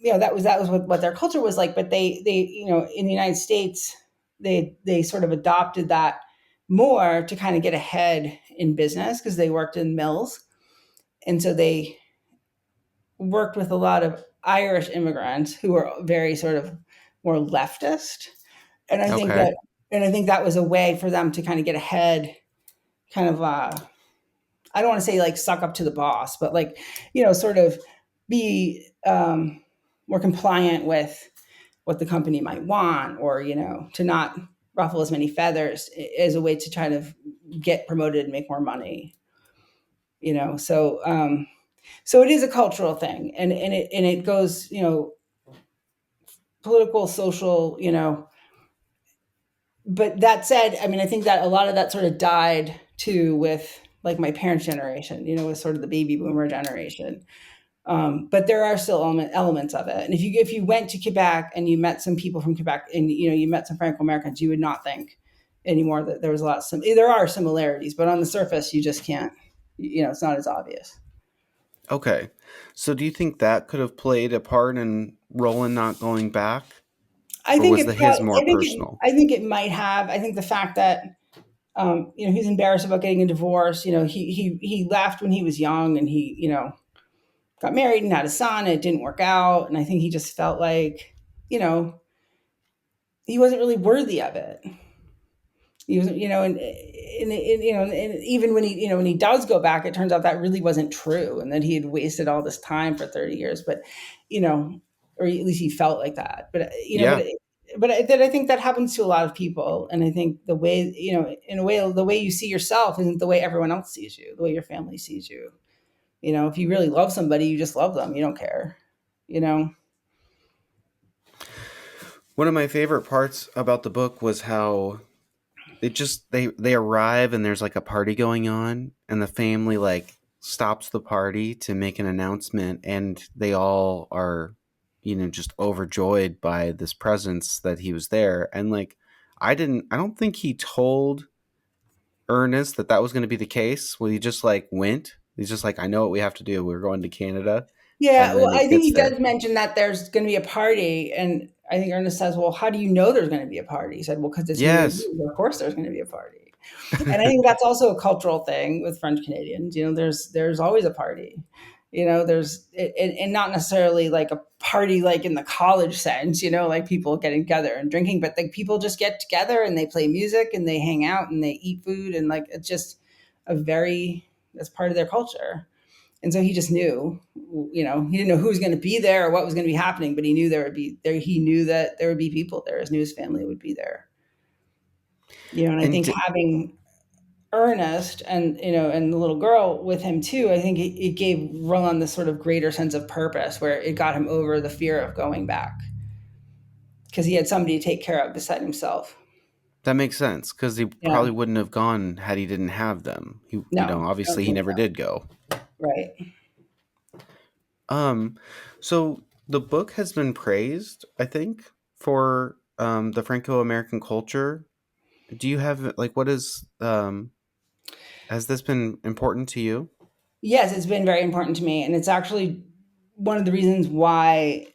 B: that was what their culture was like. But they, in the United States, they sort of adopted that more to kind of get ahead in business because they worked in mills, and so they worked with a lot of Irish immigrants who were very sort of more leftist, and I think
A: Okay.
B: that was a way for them to kind of get ahead, kind of I don't want to say like suck up to the boss, but like sort of be more compliant with what the company might want, or to not ruffle as many feathers as a way to try to get promoted and make more money. So it is a cultural thing, and it goes political, social, but that said, I mean, I think that a lot of that sort of died too with like my parents' generation, with sort of the baby boomer generation. But there are still elements of it. And if you went to Quebec and you met some people from Quebec, and you met some Franco Americans, you would not think anymore that there was a lot of there are similarities, but on the surface, you just can't. It's not as obvious.
A: Okay. So do you think that could have played a part in Roland not going back?
B: I
A: Or
B: think
A: was
B: it
A: the his
B: probably.
A: more personal?
B: I think it might have. I think the fact that he's embarrassed about getting a divorce. He left when he was young, and he got married and had a son. And it didn't work out, and I think he just felt like you know he wasn't really worthy of it. He was, and even when he does go back, it turns out that really wasn't true, and that he had wasted all this time for 30 years. But, you know, or at least he felt like that. But
A: Yeah.
B: I think that happens to a lot of people, and I think the way, in a way, the way you see yourself isn't the way everyone else sees you, the way your family sees you. If you really love somebody, you just love them. You don't care. You know.
A: One of my favorite parts about the book was how they arrive and there's like a party going on and the family like stops the party to make an announcement and they all are just overjoyed by this presence that he was there and like I don't think he told Ernest that was going to be the case. Well, he just like went. He's just like, I know what we have to do. We're going to Canada.
B: Yeah,
A: And
B: well,
A: then
B: I
A: it
B: think
A: gets
B: he
A: there.
B: does mention that there's going to be a party, and I think Ernest says, "Well, how do you know there's going to be a party?" He said, "Well, because it's me or
A: Yes.
B: you. Well, of course, there's going to be a party." And I think that's also a cultural thing with French Canadians. There's always a party. There's and not necessarily like a party like in the college sense. Like people getting together and drinking, but like people just get together and they play music and they hang out and they eat food, and like it's just that's part of their culture. And so he just knew, he didn't know who was going to be there or what was going to be happening, but he knew there would be there. He knew that there would be people there. His knew his family would be there. And I
A: and
B: think
A: d-
B: having Ernest and the little girl with him too, I think it gave Roland this sort of greater sense of purpose where it got him over the fear of going back because he had somebody to take care of beside himself.
A: that makes sense because he
B: Yeah.
A: probably wouldn't have gone had he didn't have them.
B: No, I don't
A: Obviously he
B: think
A: never
B: so.
A: did go.
B: Right.
A: Um, so the book has been praised, I think, for the Franco-American culture. Do you have like what is has this been important to you?
B: Yes, it's been very important to me, and it's actually one of the reasons why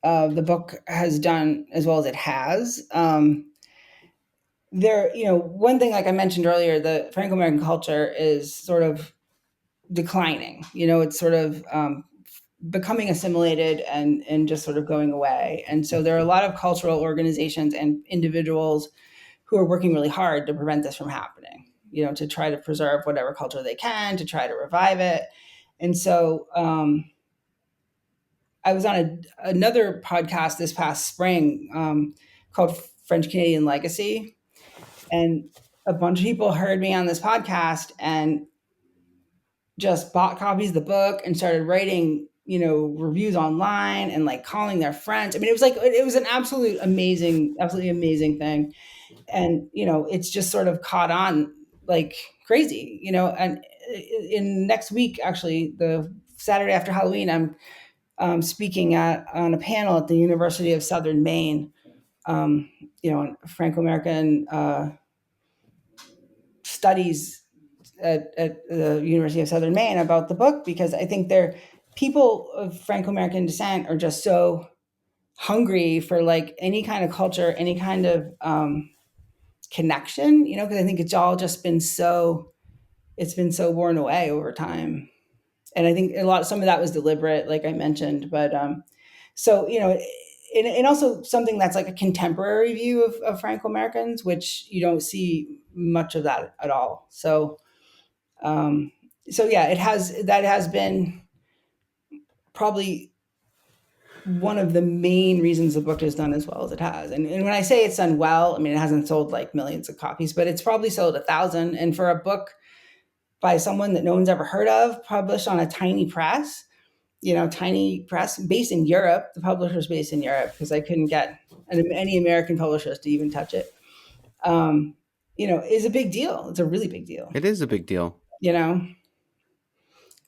B: the book has done as well as it has. There, one thing, like I mentioned earlier, the Franco-American culture is sort of declining. It's sort of becoming assimilated and just sort of going away. And so there are a lot of cultural organizations and individuals who are working really hard to prevent this from happening. To try to preserve whatever culture they can, to try to revive it. And so I was on another podcast this past spring called French Canadian Legacy, and a bunch of people heard me on this podcast and just bought copies of the book and started writing, reviews online and like calling their friends. I mean, it was an absolutely amazing thing. And, it's just sort of caught on like crazy, and in next week, actually, the Saturday after Halloween, I'm speaking on a panel at the University of Southern Maine, on Franco-American studies at the University of Southern Maine about the book, because I think they're people of Franco-American descent are just so hungry for like any kind of culture, any kind of connection, because I think it's been so worn away over time. And I think some of that was deliberate, like I mentioned, but so, and also something that's like a contemporary view of Franco-Americans, which you don't see much of that at all. Um, so yeah, that has been probably one of the main reasons the book has done as well as it has. And when I say it's done well, I mean, it hasn't sold like millions of copies, but it's probably sold 1,000. And for a book by someone that no one's ever heard of, published on a tiny press based in Europe, the publisher's based in Europe because I couldn't get any American publishers to even touch it, is a big deal. It's a really big deal,
A: It is a big deal.
B: you know?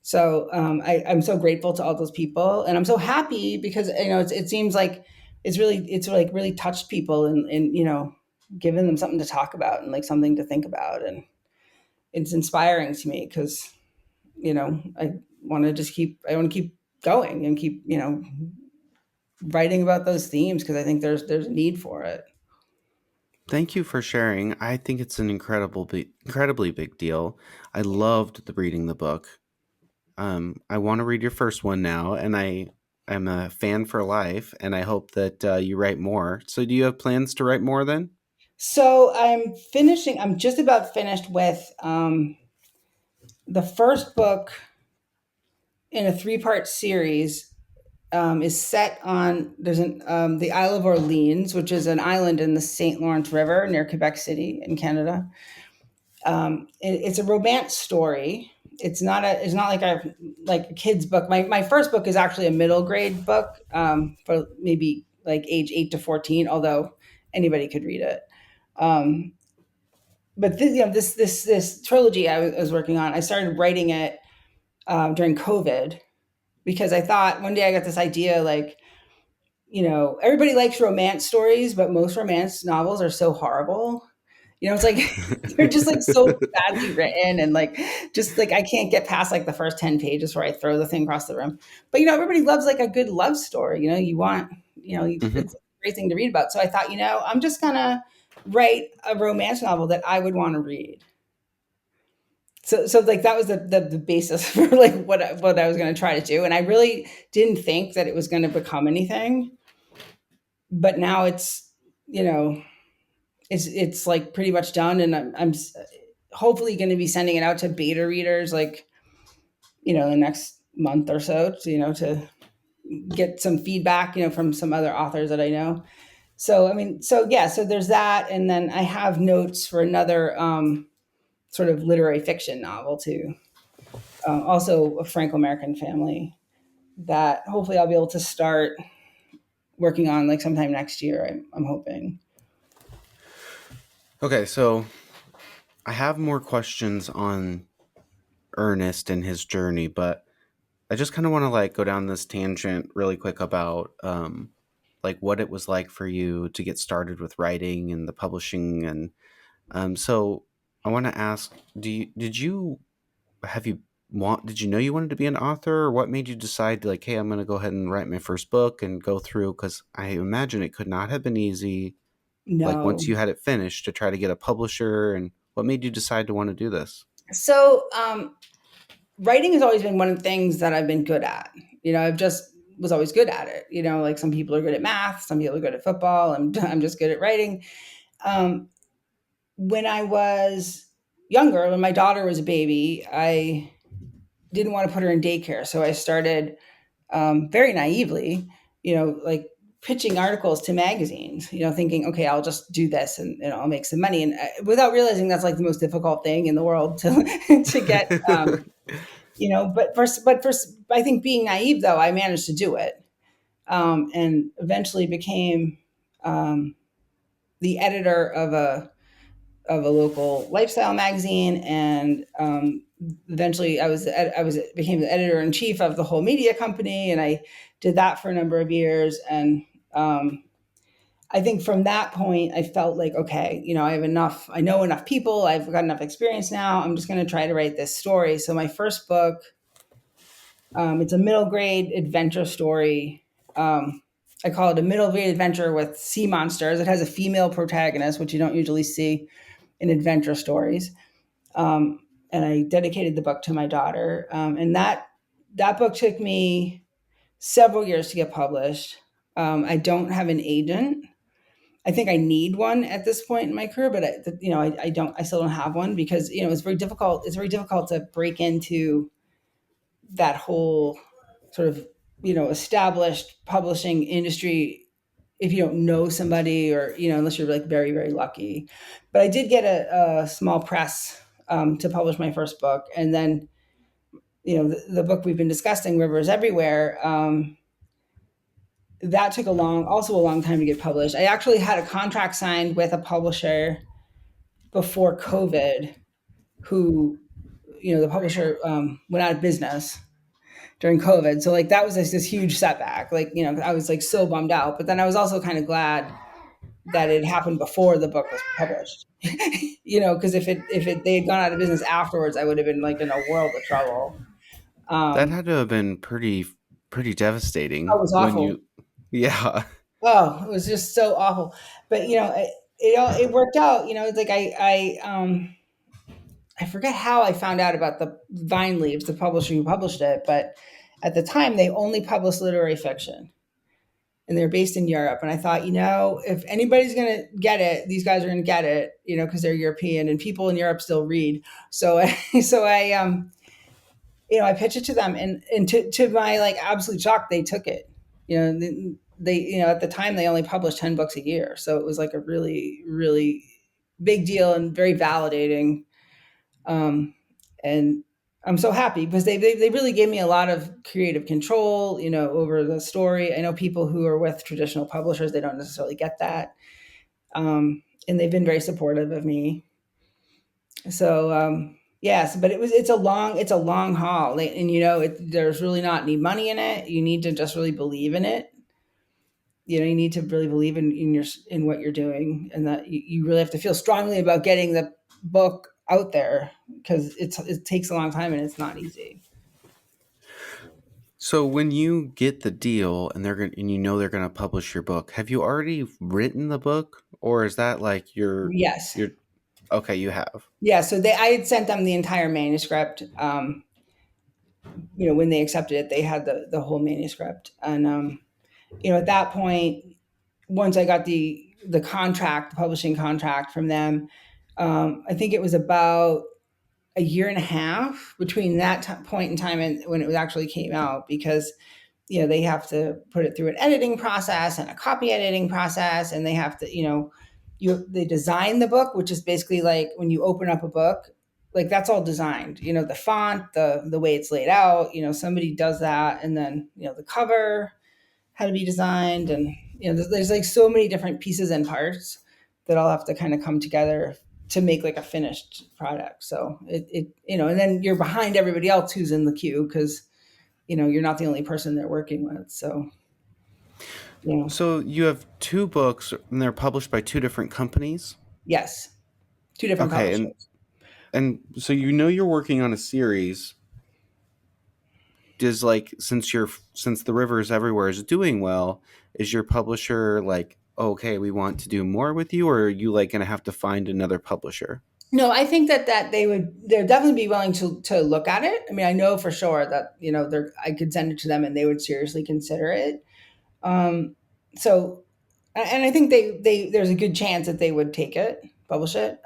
B: So I'm so grateful to all those people, and I'm so happy because it seems like it's like really touched people and given them something to talk about and like something to think about, and it's inspiring to me because I want to keep going and keep writing about those themes because I think there's a need for it.
A: Thank you for sharing. I think it's an incredibly big deal. I loved reading the book. I want to read your first one now, and I'm a fan for life, and I hope that you write more. So, do you have plans to write more then?
B: So I'm just about finished with the first book in a three-part series. Is set on the Isle of Orleans, which is an island in the St. Lawrence River near Quebec City in Canada. It's a romance story. It's not like a kid's book. My first book is actually a middle grade book for maybe like age 8 to 14, although anybody could read it. Um, but this trilogy I was working on, I started writing it during COVID because I thought one day I got this idea like, everybody likes romance stories, but most romance novels are so horrible. It's like they're just like so badly written and like just like I can't get past like the first 10 pages where I throw the thing across the room. But everybody loves like a good love story. You want,
A: Hmm.
B: it's a great thing to read about. So I thought, I'm just gonna write a romance novel that I would want to read. So like that was the basis for like what I was going to try to do, and I really didn't think that it was going to become anything, but now you know it's like pretty much done, and I'm hopefully going to be sending it out to beta readers like the next month or so to get some feedback from some other authors that I know. So I mean, so yeah, so there's that, and then I have notes for another sort of literary fiction novel too, also a Franco-American family that hopefully I'll be able to start working on like sometime next year. I'm hoping.
A: Okay, so I have more questions on Ernest and his journey, but I just kind of want to like go down this tangent really quick about like what it was like for you to get started with writing and the publishing, and so I want to ask, did you have you did you know you wanted to be an author, or what made you decide to, like, hey, I'm going to go ahead and write my first book and go through? Because I imagine it could not have been easy, like
B: No.
A: once you had it finished, to try to get a publisher. And what made you decide to want to do this?
B: So, writing has always been one of the things that I've been good at. I've just was always good at it. Like some people are good at math, some people are good at football. I'm just good at writing. Um, when I was younger, when my daughter was a baby, I didn't want to put her in daycare, so I started very naively, like pitching articles to magazines, thinking, okay, I'll just do this and I'll make some money, and without realizing that's like the most difficult thing in the world to to get. But for I think being naive though, I managed to do it, and eventually became um, the editor of a local lifestyle magazine, and eventually I was became the editor in chief of the whole media company, and I did that for a number of years. And I think from that point, I felt like, okay, I have enough. I know enough people. I've got enough experience now. I'm just going to try to write this story. So my first book, it's a middle grade adventure story. I call it a middle grade adventure with sea monsters. It has a female protagonist, which you don't usually see in adventure stories. And I dedicated the book to my daughter. And that book took me several years to get published. I don't have an agent. I think I need one at this point in my career, but I don't. I still don't have one because it's very difficult. It's very difficult to break into that whole sort of established publishing industry if you don't know somebody, or unless you're like very very lucky. But I did get a small press to publish my first book, and then the book we've been discussing, Rivers Everywhere, that took also a long time to get published. I actually had a contract signed with a publisher before COVID, who the publisher went out of business during COVID. So like that was this huge setback. Like, I was like so bummed out, but then I was also kind of glad that it happened before the book was published. Because if they had gone out of business afterwards, I would have been like in a world of trouble.
A: That
B: Um,
A: had to have been pretty
B: oh, it
A: devastating
B: was
A: when
B: awful.
A: you, yeah.
B: Oh, it was just so awful. But it worked out. It's like I forget how I found out about the Vine Leaves, the publisher who published it, but at the time they only published literary fiction, and they're based in Europe. And I thought, if anybody's going to get it, these guys are going to get it, because they're European and people in Europe still read. So, so I pitched it to them, and to my like absolute shock, they took it. They, at the time they only published 10 books a year. So it was like a really, really big deal and very validating. And I'm so happy because they really gave me a lot of creative control, over the story. I know people who are with traditional publishers, they don't necessarily get that. And they've been very supportive of me. So, yes, but it's a long haul, and there's really not any money in it. You need to just really believe in it. You need to really believe in what you're doing, and that you really have to feel strongly about getting the book out there, because it takes a long time and it's not easy.
A: So when you get the deal and they're gonna publish your book, have you already written the book, or is that like
B: Yes.
A: your okay, you have.
B: Yeah, so I had sent them the entire manuscript. When they accepted it, they had the whole manuscript, and at that point, once I got the contract, the publishing contract from them, I think it was about a year and a half between that point in time and when it actually came out, because they have to put it through an editing process and a copy editing process, and they have to they design the book, which is basically like when you open up a book, like that's all designed, the font, the way it's laid out, somebody does that, and then the cover had to be designed, and there's like so many different pieces and parts that all have to kind of come together to make like a finished product. So and then you're behind everybody else who's in the queue, because you're not the only person they're working with. So
A: So you have two books and they're published by two different companies?
B: yes, two different
A: Okay, and
B: publishers.
A: and so you're working on a series. does like since the Rivers Everywhere is doing well, is your publisher like, okay, we want to do more with you, or are you like gonna have to find another publisher?
B: No, I think that they'd definitely be willing to look at it. I mean, I know for sure that they're I could send it to them and they would seriously consider it. Um, so, and I think they there's a good chance that they would take it, publish it.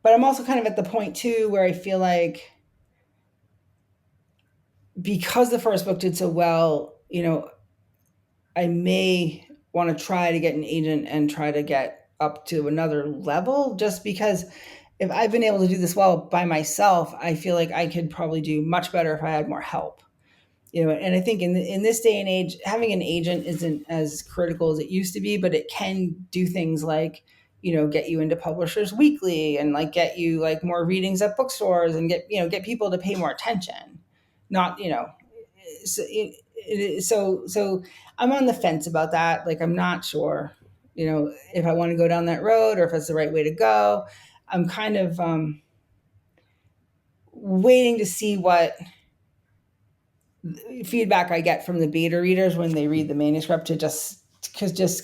B: But I'm also kind of at the point too where I feel like because the first book did so well, I may want to try to get an agent and try to get up to another level just because if I've been able to do this well by myself, I feel like I could probably do much better if I had more help. And I think in this day and age, having an agent isn't as critical as it used to be, but it can do things like, get you into Publishers Weekly and like get you like more readings at bookstores and get people to pay more attention. Not, so, so I'm on the fence about that. Like, I'm not sure, if I want to go down that road or if it's the right way to go. I'm kind of waiting to see what feedback I get from the beta readers when they read the manuscript to just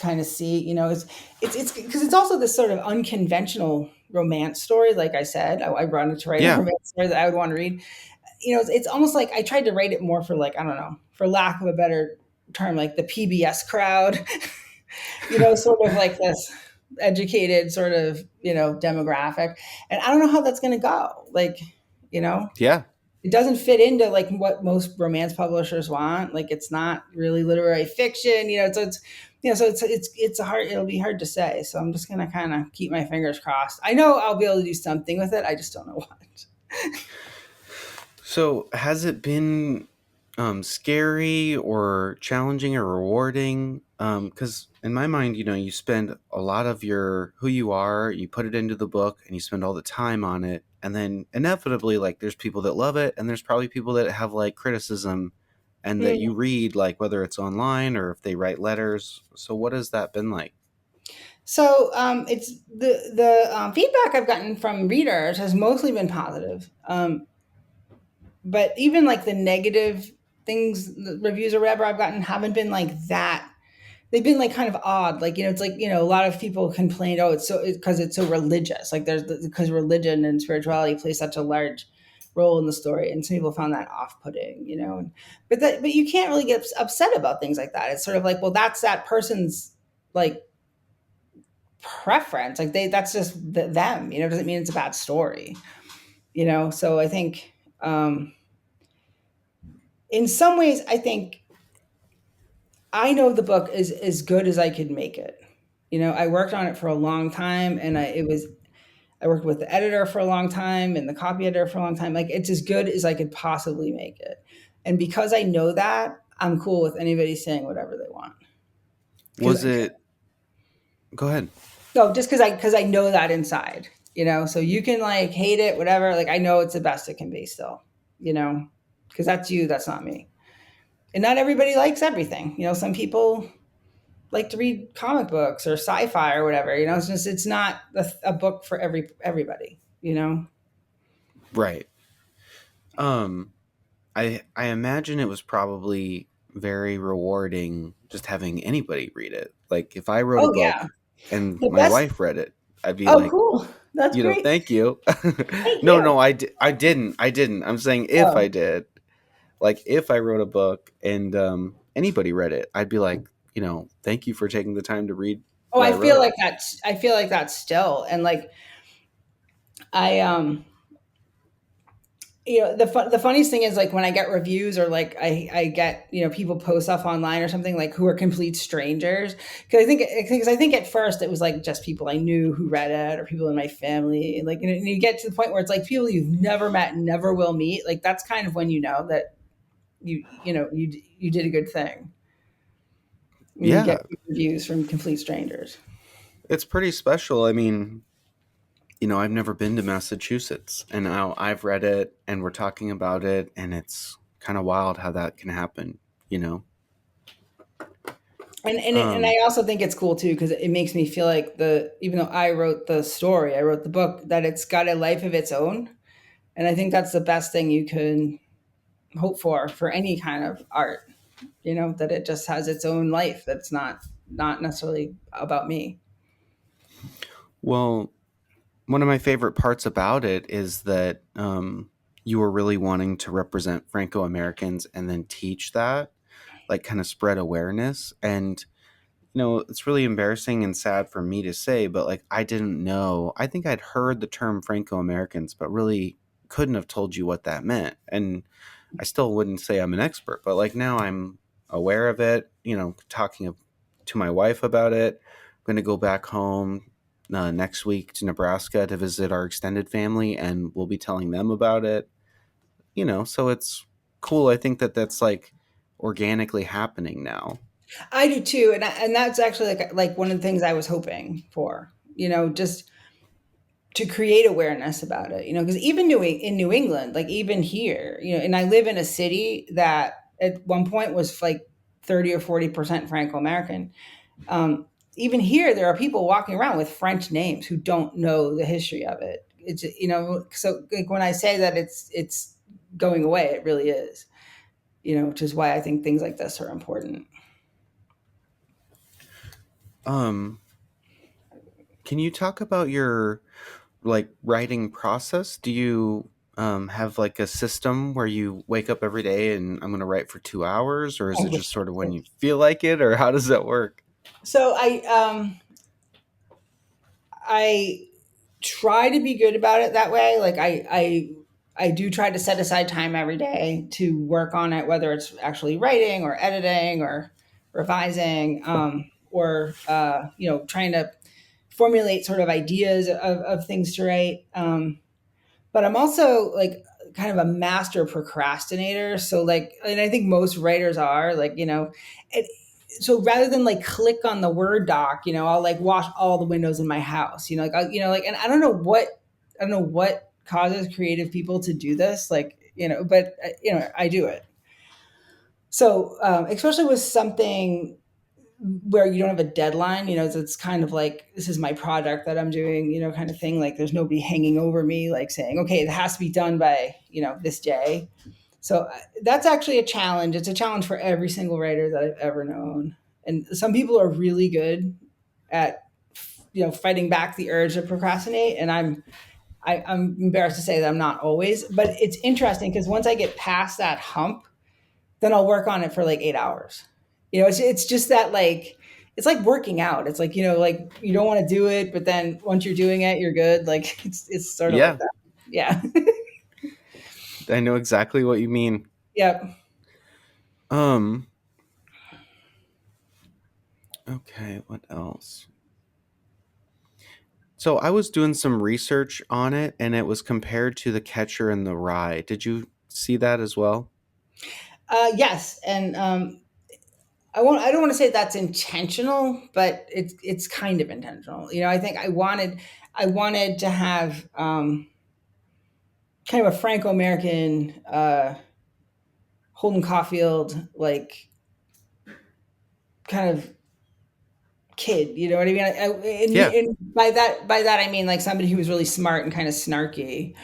B: kind of see, it's because it's also this sort of unconventional romance story. Like I said, I wanted to write a
A: Yeah,
B: romance story that I would want to read. It's almost like I tried to write it more for like, I don't know, for lack of a better term, like the PBS crowd, sort of like this educated sort of, demographic. And I don't know how that's going to go. Like, you know,
A: yeah.
B: it doesn't fit into like what most romance publishers want. Like it's not really literary fiction, so it's a hard, it'll be hard to say. So I'm just going to kind of keep my fingers crossed. I know I'll be able to do something with it. I just don't know what.
A: So has it been scary or challenging or rewarding? Because in my mind, you spend a lot of your who you are, you put it into the book, and you spend all the time on it, and then inevitably, like, there's people that love it, and there's probably people that have like criticism, and that you read, like whether it's online or if they write letters. So what has that been like?
B: So it's the feedback I've gotten from readers has mostly been positive. But even like the negative things, the reviews or whatever I've gotten haven't been like that. They've been like kind of odd. Like, it's like, a lot of people complained, oh, because it's so religious. Like because religion and spirituality play such a large role in the story. And some people found that off putting, but you can't really get upset about things like that. It's sort of like, well, that's that person's like preference. Like that's just them, it doesn't mean it's a bad story, So I think, in some ways, I think I know the book is as good as I could make it. I worked on it for a long time, and I worked with the editor for a long time and the copy editor for a long time. Like it's as good as I could possibly make it, and because I know that, I'm cool with anybody saying whatever they want. Because
A: Was it? Go ahead.
B: no, just because I know that inside, So you can like hate it, whatever. Like I know it's the best it can be still, because that's you, that's not me. And not everybody likes everything. Some people like to read comic books or sci-fi or whatever. It's not a book for everybody.
A: Right. Um, I imagine it was probably very rewarding just having anybody read it. Like if I wrote a
B: Oh
A: book
B: yeah,
A: and
B: the
A: my
B: best.
A: wife read it, I'd be
B: Oh,
A: like,
B: cool. That's great.
A: thank you.
B: Thank
A: No,
B: you.
A: no, I didn't. I'm saying if I
B: Oh,
A: did, like if I wrote a book and anybody read it, I'd be like, thank you for taking the time to read
B: oh,
A: what
B: I
A: I
B: feel
A: wrote.
B: like that's. I feel like that's still, and like I the funniest thing is like when I get reviews or like I get people post stuff online or something like who are complete strangers because I think at first it was like just people I knew who read it or people in my family and like and you get to the point where it's like people you've never met and never will meet, like that's kind of when you know that you did a good thing when you get
A: Yeah,
B: reviews from complete strangers.
A: it's pretty special. I mean, I've never been to Massachusetts, and now I've read it, and we're talking about it, and it's kind of wild how that can happen. You know.
B: And I
A: Um,
B: also think it's cool too because it makes me feel like the even though I wrote the story, I wrote the book, that it's got a life of its own, and I think that's the best thing you can hope for any kind of art, that it just has its own life that's not necessarily about me.
A: Well, one of my favorite parts about it is that you were really wanting to represent Franco-Americans and then teach that, like kind of spread awareness. And it's really embarrassing and sad for me to say, but like I didn't know. I think I'd heard the term Franco-Americans, but really couldn't have told you what that meant. And I still wouldn't say I'm an expert, but like now I'm aware of it, talking to my wife about it. I'm going to go back home next week to Nebraska to visit our extended family, and we'll be telling them about it, so it's cool. I think that that's like organically happening now.
B: I do too, and that's actually like one of the things I was hoping for. Just to create awareness about it. Because even in New England, like even here, and I live in a city that at one point was like 30 or 40% Franco-American. Um, Even here, there are people walking around with French names who don't know the history of it. It's so like when I say that it's going away, it really is. Which is why I think things like this are important.
A: Um, can you talk about your like writing process? Do you have like a system where you wake up every day and I'm going to write for 2 hours, or is
B: I
A: it
B: wish
A: just sort of
B: I
A: when
B: could.
A: you feel like it, or how does that work?
B: So I try to be good about it that way. Like I do try to set aside time every day to work on it, whether it's actually writing or editing or revising, or trying to formulate sort of ideas of things to write. But I'm also like kind of a master procrastinator. So like, and I think most writers are like, it, so rather than like click on the Word doc, I'll like wash all the windows in my house, like, and I don't know what causes creative people to do this, like, but I do it. So, especially with something where you don't have a deadline, it's kind of like, this is my project that I'm doing, kind of thing. Like there's nobody hanging over me, like saying, okay, it has to be done by, this day. So that's actually a challenge. It's a challenge for every single writer that I've ever known. And some people are really good at, fighting back the urge to procrastinate. And I'm embarrassed to say that I'm not always, but it's interesting because once I get past that hump, then I'll work on it for like 8 hours. It's just that like, it's like working out. It's like, like you don't want to do it, but then once you're doing it, you're good. Like it's sort of like
A: Yeah,
B: that. Yeah.
A: I know exactly what you mean.
B: Yep.
A: Um, okay, what else? So I was doing some research on it and it was compared to The Catcher in the Rye. Did you see that as well?
B: Yes. And I don't want to say that's intentional, but it's kind of intentional. I think I wanted to have kind of a Franco-American Holden Caulfield, like kind of kid. You know what I mean?
A: Yeah.
B: And by that I mean like somebody who was really smart and kind of snarky.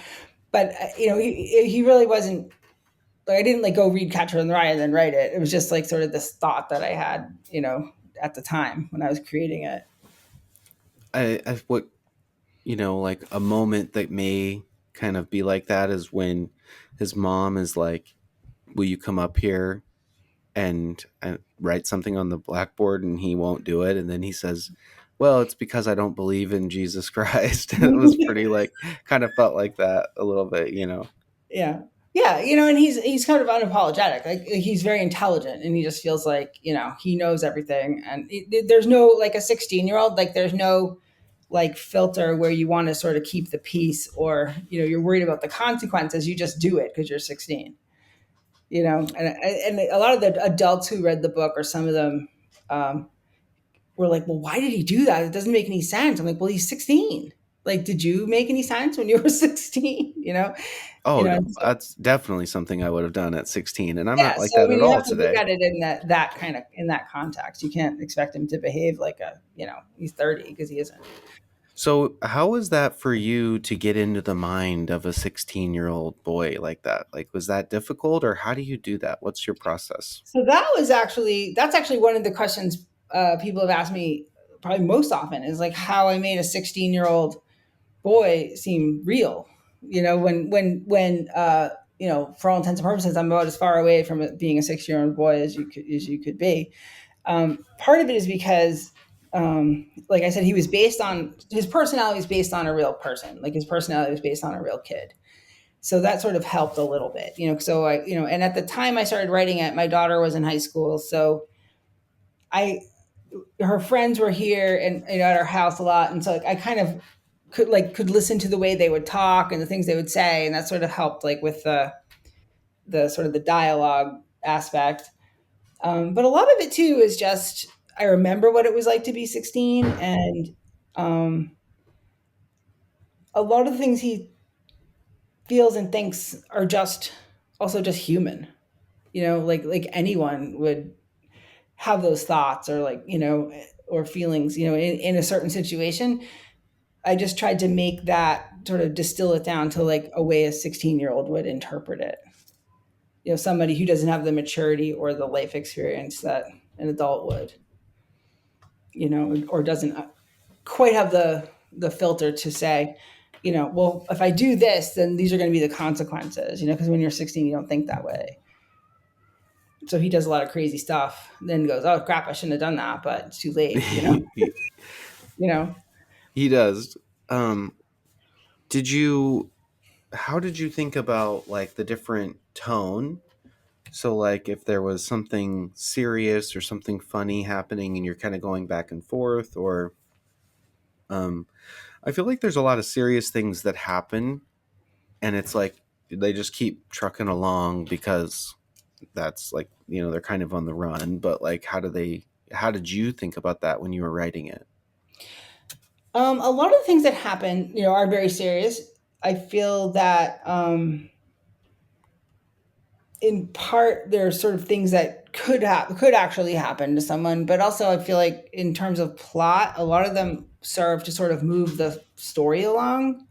B: But he really wasn't. Like I didn't like go read Catcher in the Rye and then write it. It was just like sort of this thought that I had, at the time when I was creating it.
A: I what like a moment that may kind of be like that is when his mom is like, "Will you come up here and write something on the blackboard?" And he won't do it, and then he says, "Well, it's because I don't believe in Jesus Christ." It was pretty like kind of felt like that a little bit.
B: Yeah. Yeah, and he's kind of unapologetic. Like he's very intelligent, and he just feels like he knows everything. And there's no like a 16-year-old. Like there's no like filter where you want to sort of keep the peace, or you're worried about the consequences. You just do it because you're 16. And a lot of the adults who read the book, or some of them, um, were like, "Well, why did he do that? It doesn't make any sense." I'm like, "Well, he's 16. Like, did you make any sense when you were 16?"
A: Oh,
B: So,
A: that's definitely something I would have done at 16, and I'm
B: yeah.
A: not like
B: So I
A: that
B: mean,
A: at
B: you
A: all
B: have to look
A: today.
B: at it in that kind of in that context. You can't expect him to behave like he's 30 because he isn't.
A: So, how was that for you to get into the mind of a 16-year-old boy like that? Like, was that difficult, or how do you do that? What's your process?
B: So that's actually one of the questions people have asked me probably most often is like how I made a 16-year-old boy seem real. For all intents and purposes, I'm about as far away from it being a 6-year-old boy as you could be. Part of it is because, like I said, he was based on his personality was based on a real person. Like his personality was based on a real kid. So that sort of helped a little bit, and at the time I started writing it, my daughter was in high school. So I, her friends were here and, at our house a lot. And so like, I kind of could listen to the way they would talk and the things they would say. And that sort of helped like with the sort of the dialogue aspect. But a lot of it too is just I remember what it was like to be 16, and um, a lot of the things he feels and thinks are just also just human. Like anyone would have those thoughts or or feelings. In a certain situation. I just tried to make that sort of distill it down to like a way a 16-year-old would interpret it. Somebody who doesn't have the maturity or the life experience that an adult would. Or doesn't quite have the filter to say, well, if I do this, then these are going to be the consequences. Because when you're 16, you don't think that way. So he does a lot of crazy stuff. Then goes, oh crap, I shouldn't have done that, but it's too late.
A: he,
B: You know.
A: he does. Um, did you? How did you think about like the different tone? So, like, if there was something serious or something funny happening, and you're kind of going back and forth, or um, I feel like there's a lot of serious things that happen, and it's like they just keep trucking along because that's like they're kind of on the run. But like, how did you think about that when you were writing it?
B: A lot of the things that happen, are very serious. I feel that in part there are sort of things that could actually happen to someone, but also I feel like in terms of plot, a lot of them serve to sort of move the story along.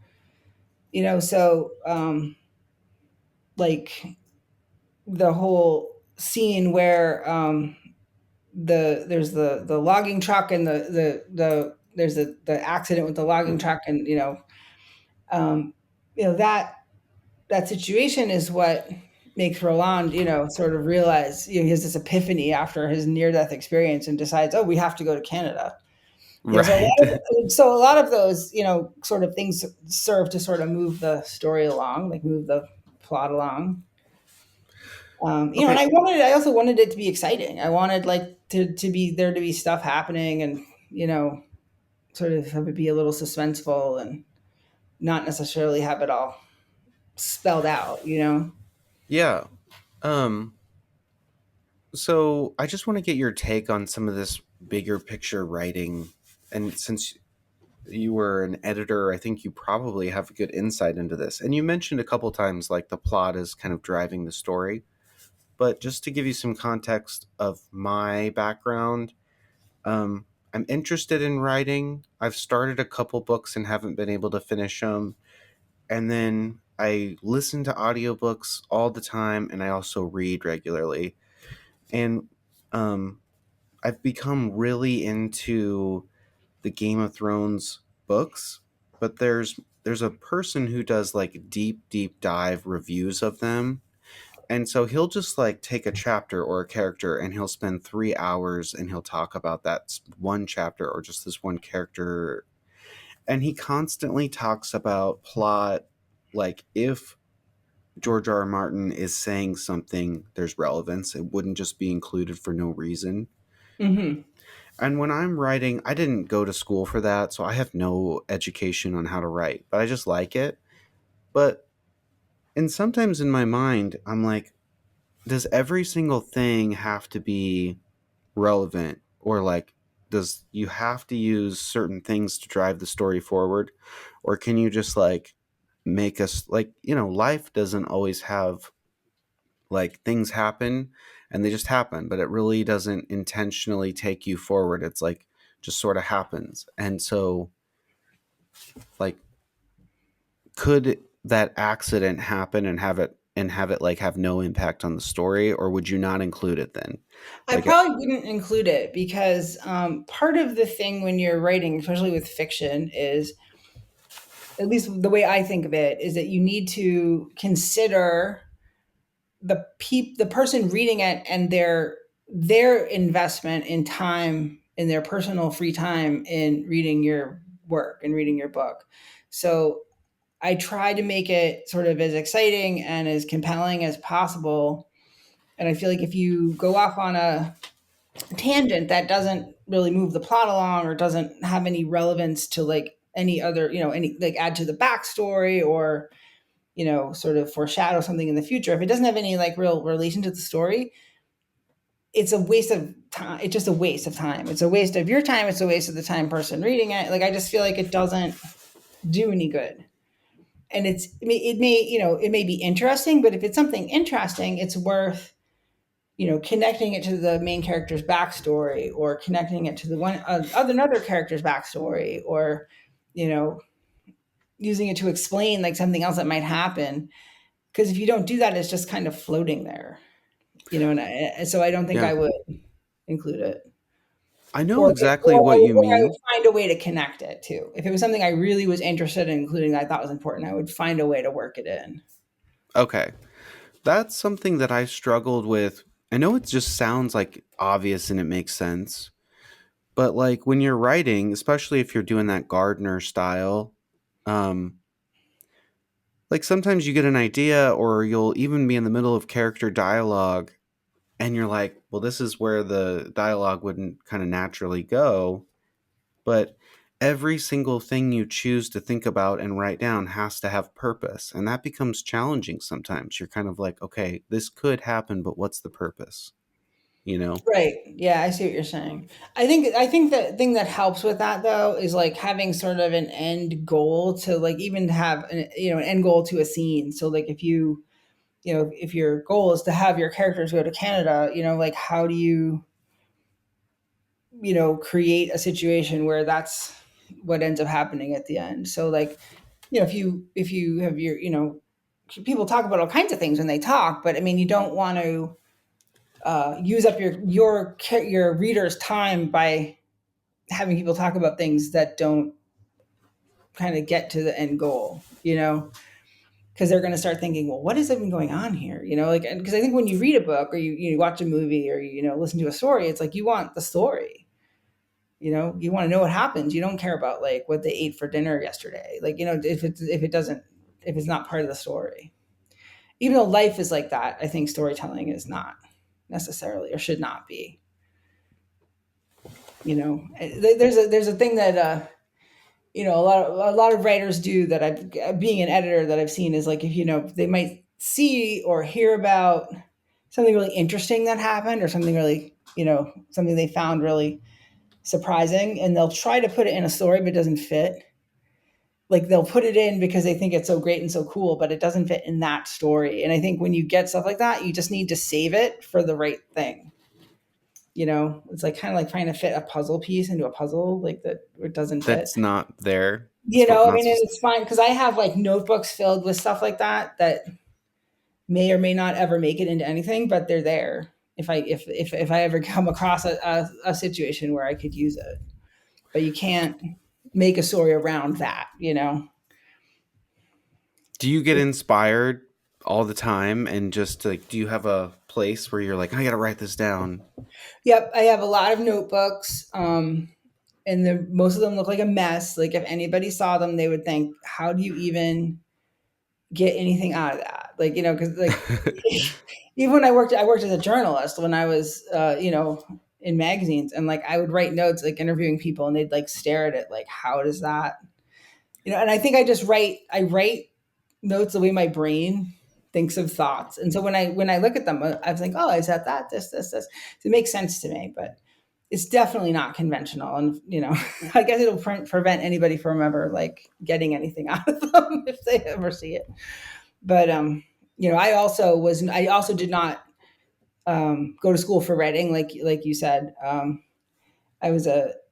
B: Like the whole scene where there's the logging truck and there's the accident with the logging truck, and um, that situation is what makes Roland, sort of realize, he has this epiphany after his near death experience and decides, oh, we have to go to Canada.
A: Right.
B: So a lot of those, sort of things serve to sort of move the story along, like move the plot along. And
A: Okay.
B: I also wanted it to be exciting. I wanted like to be there to be stuff happening and, sort of have it be a little suspenseful and not necessarily have it all spelled out.
A: Yeah. Um, so I just want to get your take on some of this bigger picture writing. And since you were an editor, I think you probably have a good insight into this. And you mentioned a couple times like the plot is kind of driving the story. But just to give you some context of my background, um, I'm interested in writing. I've started a couple books and haven't been able to finish them. And then I listen to audiobooks all the time, and I also read regularly. And um, I've become really into the Game of Thrones books, but there's a person who does like deep dive reviews of them. And so he'll just like take a chapter or a character and he'll spend 3 hours and he'll talk about that one chapter or just this one character. And he constantly talks about plot. Like, if George R. R. Martin is saying something, there's relevance. It wouldn't just be included for no reason.
B: Hmm.
A: And when I'm writing, I didn't go to school for that, so I have no education on how to write, but I just like it. But and sometimes in my mind, I'm like, does every single thing have to be relevant, or like does you have to use certain things to drive the story forward, or can you just like make us like life doesn't always have like things happen and they just happen, but it really doesn't intentionally take you forward. It's like just sort of happens. And so Like, could that accident happen and have it like have no impact on the story, or would you not include it then?
B: I
A: Like,
B: probably wouldn't include it because part of the thing when you're writing, especially with fiction, is at least the way I think of it is that you need to consider the person reading it and their investment in time in their personal free time in reading your work and reading your book. So I try to make it sort of as exciting and as compelling as possible. And I feel like if you go off on a tangent that doesn't really move the plot along or doesn't have any relevance to like any other, any like add to the backstory or, sort of foreshadow something in the future, if it doesn't have any like real relation to the story, it's a waste of time. It's just a waste of time. It's a waste of your time. It's a waste of the time person reading it. Like, I just feel like it doesn't do any good. And it may be interesting, but if it's something interesting, it's worth, connecting it to the main character's backstory or connecting it to the another character's backstory or, you know, using it to explain like something else that might happen. Because if you don't do that, it's just kind of floating there, and so I don't think
A: yeah,
B: I would include it.
A: I know exactly what you
B: Or I would
A: mean.
B: find a way to connect it too. If it was something I really was interested in including that I thought was important, I would find a way to work it in.
A: Okay. That's something that I struggled with. I know it just sounds like obvious and it makes sense, but like when you're writing, especially if you're doing that Gardner style, um, like sometimes you get an idea or you'll even be in the middle of character dialogue and you're like, well, this is where the dialogue wouldn't kind of naturally go. But every single thing you choose to think about and write down has to have purpose. And that becomes challenging sometimes. You're kind of like, okay, this could happen, but what's the purpose? You know?
B: Right. Yeah, I see what you're saying. I think the thing that helps with that though is like having sort of an end goal to like even have an end goal to a scene. So like if your goal is to have your characters go to Canada, like how do you, create a situation where that's what ends up happening at the end. So like, if you have your, people talk about all kinds of things when they talk, but I mean, you don't want to use up your reader's time by having people talk about things that don't kind of get to the end goal, because they're going to start thinking, well, what is even going on here? Like, because I think when you read a book or you watch a movie or listen to a story, it's like you want the story. You want to know what happens. You don't care about like what they ate for dinner yesterday. Like, if it's not part of the story. Even though life is like that, I think storytelling is not necessarily or should not be. There's a thing that a lot of writers do that I've being an editor that I've seen is like if they might see or hear about something really interesting that happened or something really something they found really surprising and they'll try to put it in a story but it doesn't fit. Like they'll put it in because they think it's so great and so cool, but it doesn't fit in that story. And I think when you get stuff like that, you just need to save it for the right thing. It's like kind of like trying to fit a puzzle piece into a puzzle like that it doesn't fit.
A: That's not there. It's
B: I
A: not
B: mean, and
A: supposed
B: it's fine because I have like notebooks filled with stuff like that may or may not ever make it into anything, but they're there if I ever come across a situation where I could use it. But you can't make a story around that.
A: Do you get inspired all the time and just like do you have a place where you're like, I gotta write this down?
B: Yep, I have a lot of notebooks. And most of them look like a mess. Like if anybody saw them, they would think, "How do you even get anything out of that?" Like because like even when I worked as a journalist when I was in magazines, and like I would write notes like interviewing people, and they'd like stare at it like, "How does that?" And I think I write notes the way my brain thinks of thoughts, and so when I look at them, I was like, "Oh, I said that this." So it makes sense to me, but it's definitely not conventional, and I guess it'll prevent anybody from ever like getting anything out of them if they ever see it. But I also did not go to school for writing, like you said. I was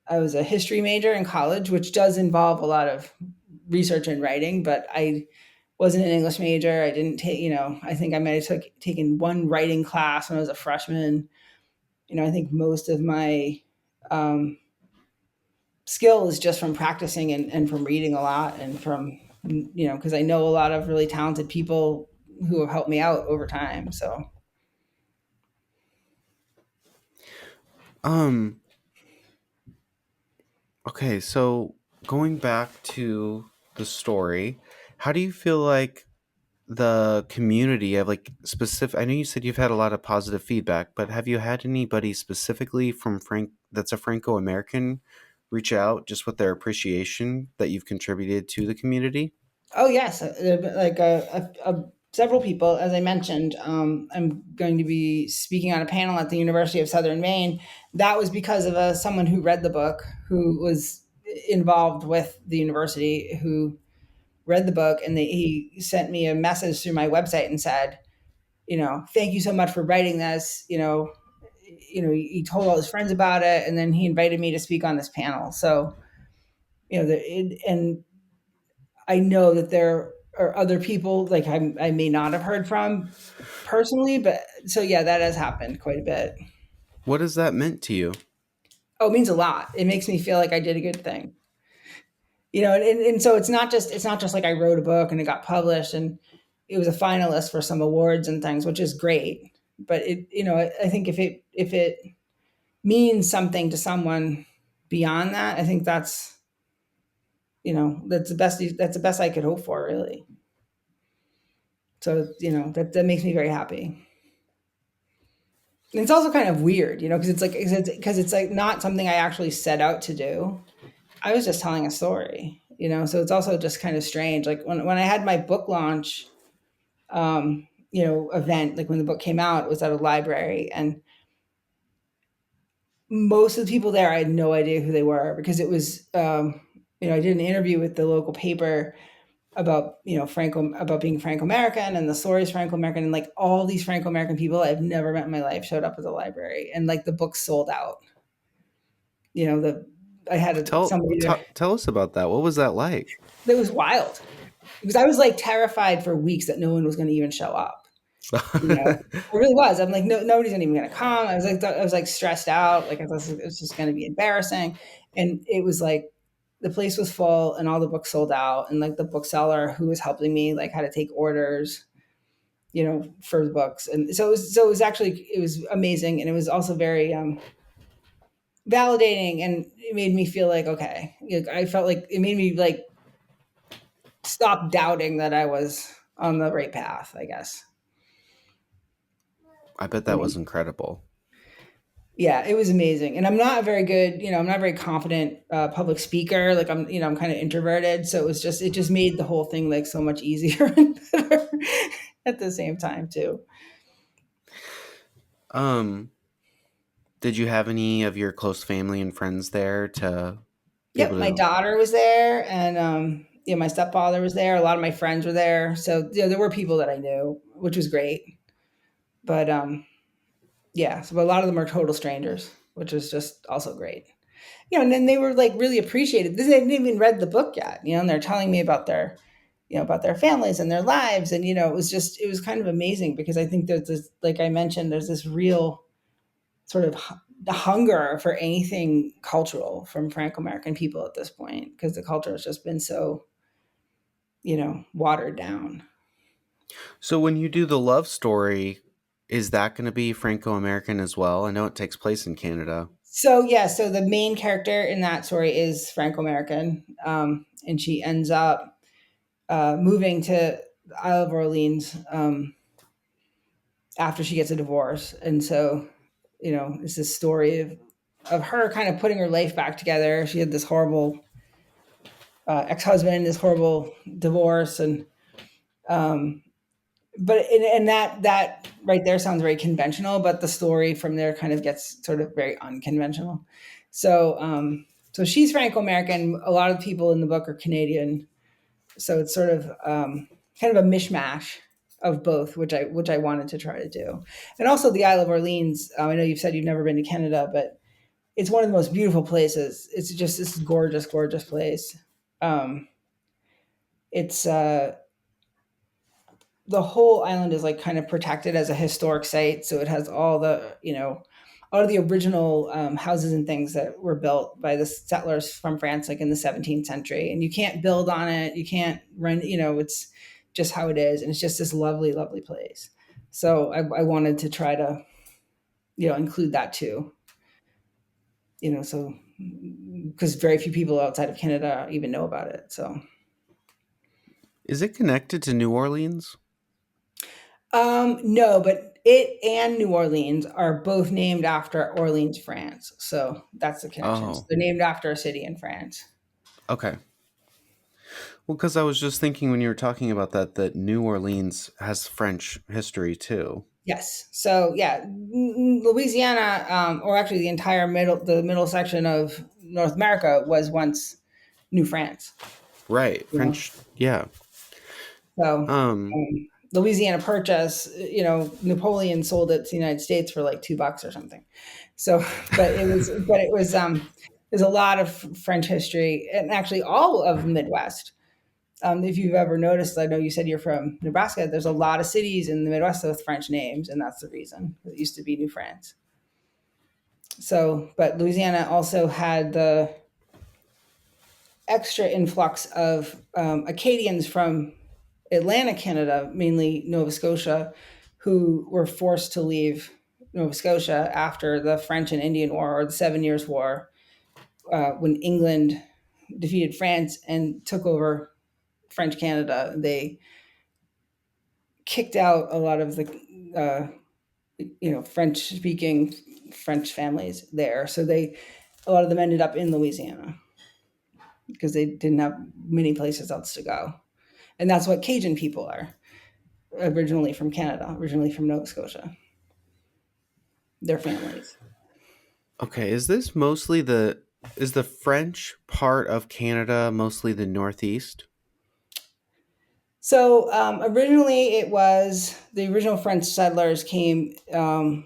B: I was a history major in college, which does involve a lot of research and writing, but I wasn't an English major. I didn't take, I think I might have taken one writing class when I was a freshman. I think most of my um, skill is just from practicing and from reading a lot and from, because I know a lot of really talented people who have helped me out over time. So,
A: Um, okay, so going back to the story, how do you feel like the community have like specific I know you said you've had a lot of positive feedback, but have you had anybody specifically from Frank that's a Franco-American reach out just with their appreciation that you've contributed to the community?
B: oh yes, like several people, as I mentioned. I'm going to be speaking on a panel at the University of Southern Maine. That was because of someone who read the book, who was involved with the university, who read the book, and he sent me a message through my website and said, thank you so much for writing this. He told all his friends about it, and then he invited me to speak on this panel. So, and I know that there are other people like I may not have heard from personally, but so yeah, that has happened quite a bit.
A: What has that meant to you?
B: Oh, it means a lot. It makes me feel like I did a good thing. And so it's not just like I wrote a book and it got published and it was a finalist for some awards and things, which is great. But I think if it means something to someone beyond that, I think that's the best I could hope for, really. So that makes me very happy. And it's also kind of weird, because it's like not something I actually set out to do. I was just telling a story, so it's also just kind of strange. Like when I had my book launch, event, like when the book came out, it was at a library, and most of the people there, I had no idea who they were because it was, I did an interview with the local paper about about being Franco-American and the stories Franco-American, and like all these Franco-American people I've never met in my life showed up at the library, and like the book sold out. The I had somebody there.
A: Tell us about that. What was that like?
B: That was wild because I was like terrified for weeks that no one was going to even show up. It really was. I'm like, no, nobody's even going to come. I was like stressed out. Like I thought it was just going to be embarrassing, and it was like the place was full and all the books sold out, and like the bookseller who was helping me like had to take orders, for the books, and so it was actually it was amazing, and it was also very validating, and it made me feel like okay, I felt like it made me like stop doubting that I was on the right path, I guess.
A: I bet
B: You
A: that
B: know?
A: was incredible.
B: Yeah, it was amazing. And I'm not a very good, I'm not a very confident public speaker. Like I'm kind of introverted. So it just made the whole thing like so much easier and better at the same time too.
A: Um, did you have any of your close family and friends there to be able
B: Yep. My
A: to
B: daughter was there, and, my stepfather was there. A lot of my friends were there. So, there were people that I knew, which was great. But, yeah, so a lot of them are total strangers, which is just also great. And then they were like really appreciated. They hadn't even read the book yet, and they're telling me about their families and their lives. And, it was kind of amazing because I think there's this, like I mentioned, there's this real sort of hunger for anything cultural from Franco-American people at this point because the culture has just been so, watered down.
A: So when you do the love story, is that going to be Franco-American as well? I know it takes place in Canada.
B: So yeah, so the main character in that story is Franco-American, and she ends up moving to Isle of Orleans after she gets a divorce, and so it's this story of her kind of putting her life back together. She had this horrible ex-husband, this horrible divorce, and but and that right there sounds very conventional, but the story from there kind of gets sort of very unconventional. So she's Franco-American. A lot of people in the book are Canadian, so it's sort of kind of a mishmash of both, which I wanted to try to do. And also the Isle of Orleans. I know you've said you've never been to Canada, but it's one of the most beautiful places. It's just this gorgeous, gorgeous place. Um, it's the whole island is like kind of protected as a historic site, so it has all the all of the original houses and things that were built by the settlers from France, like in the 17th century. And you can't build on it, you can't run. It's just how it is, and it's just this lovely, lovely place. So I wanted to try to include that too. So because very few people outside of Canada even know about it. So
A: Is it connected to New Orleans?
B: no, but it and New Orleans are both named after Orleans, France. So that's the connection. So
A: Oh,
B: they're named after a city in France.
A: okay. Well, because I was just thinking when you were talking about that New Orleans has French history too.
B: Yes. So yeah, Louisiana, or actually the middle section of North America was once New France.
A: Right,
B: You know,
A: French. Yeah.
B: so
A: Um.
B: Louisiana Purchase. Napoleon sold it to the United States for like $2 or something. So, there's a lot of French history, and actually all of the Midwest. If you've ever noticed, I know you said you're from Nebraska. There's a lot of cities in the Midwest with French names, and that's the reason. It used to be New France. So, but Louisiana also had the extra influx of Acadians from Atlantic Canada, mainly Nova Scotia, who were forced to leave Nova Scotia after the French and Indian War, or the 7 Years' War, when England defeated France and took over French Canada. They kicked out a lot of the French speaking French families there. So a lot of them ended up in Louisiana because they didn't have many places else to go. And that's what Cajun people are, originally from Canada, originally from Nova Scotia, their families.
A: Okay. Is the French part of Canada mostly the Northeast?
B: So originally, it was the original French settlers came to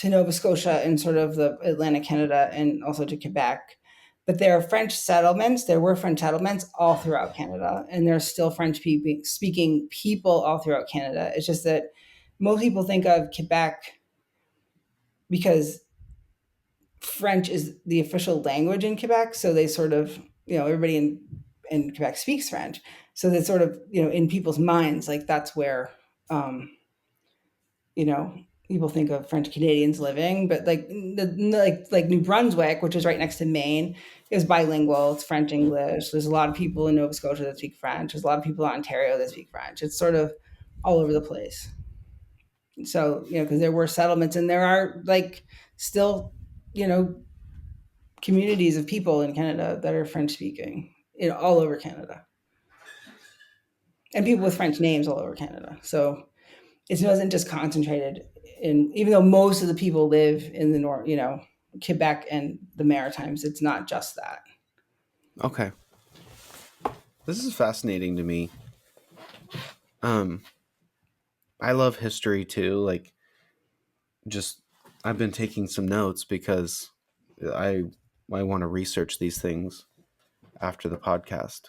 B: Nova Scotia and sort of the Atlantic Canada, and also to Quebec. But there are French settlements. There were French settlements all throughout Canada, and there's still French speaking people all throughout Canada. It's just that most people think of Quebec because French is the official language in Quebec. So they sort of, everybody in Quebec speaks French. So that's sort of, in people's minds, like that's where, um, you know, people think of French Canadians living. But like New Brunswick, which is right next to Maine, is bilingual. It's French English. There's a lot of people in Nova Scotia that speak French. There's a lot of people in Ontario that speak French. It's sort of all over the place. So, because there were settlements, and there are like still, you know, communities of people in Canada that are French speaking, all over Canada, and people with French names all over Canada. So it wasn't just concentrated in, even though most of the people live in the north, Quebec and the Maritimes. It's not just that.
A: Okay. This is fascinating to me. Um, I love history too. Like, just I've been taking some notes because I I want to research these things after the podcast.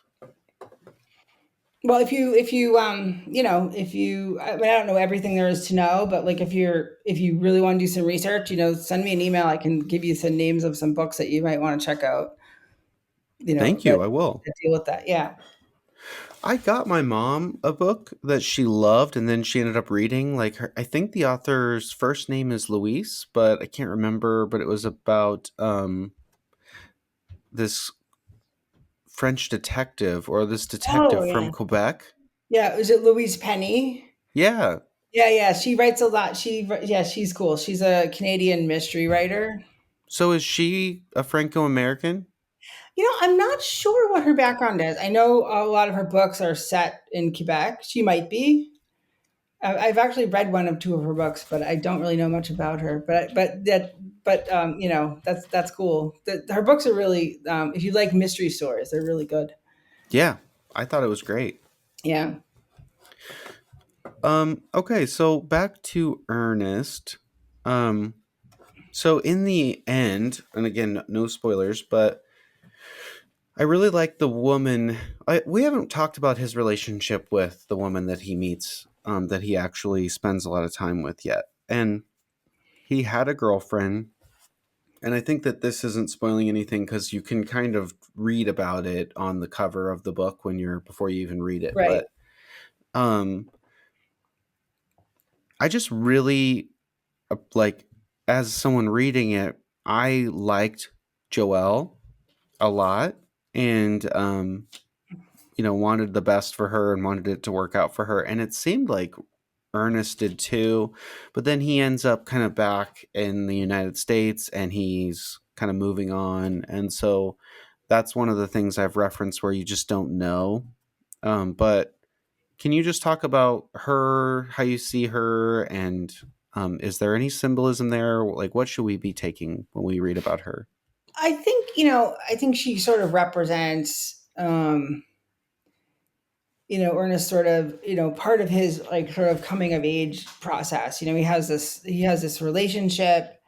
B: Well, I mean, I don't know everything there is to know, but like if you really want to do some research, send me an email. I can give you some names of some books that you might want to check out,
A: Thank
B: that
A: you. I will.
B: deal with that. Yeah.
A: I got my mom a book that she loved, and then she ended up reading. Like, I think the author's first name is Louise, but I can't remember. But it was about this French detective, or this
B: Oh,
A: detective from
B: yeah.
A: Quebec.
B: Yeah. Is it Louise Penny?
A: Yeah.
B: Yeah, yeah, she writes a lot. Yeah, she's cool. She's a Canadian mystery writer.
A: So is she a Franco-American?
B: I'm not sure what her background is. I know a lot of her books are set in Quebec. She might be. I've actually read one of two of her books, but I don't really know much about her. That's cool. Her books are really, if you like mystery stories, they're really good.
A: Yeah, I thought it was great.
B: Yeah.
A: Okay, so back to Ernest. Um, So in the end, and again, no spoilers, but I really like the woman. We haven't talked about his relationship with the woman that he meets, that he actually spends a lot of time with yet. And he had a girlfriend, and I think that this isn't spoiling anything because you can kind of read about it on the cover of the book when you're before you even read it.
B: Right.
A: But um, I just really like as someone reading it, I liked Joelle a lot, and wanted the best for her and wanted it to work out for her. And it seemed like Ernest did too, but then he ends up kind of back in the United States and he's kind of moving on. And so that's one of the things I've referenced where you just don't know. But can you just talk about her, how you see her, and is there any symbolism there? Like, what should we be taking when we read about her?
B: I think, I think she sort of represents, Ernest sort of, part of his like sort of coming of age process. He has this relationship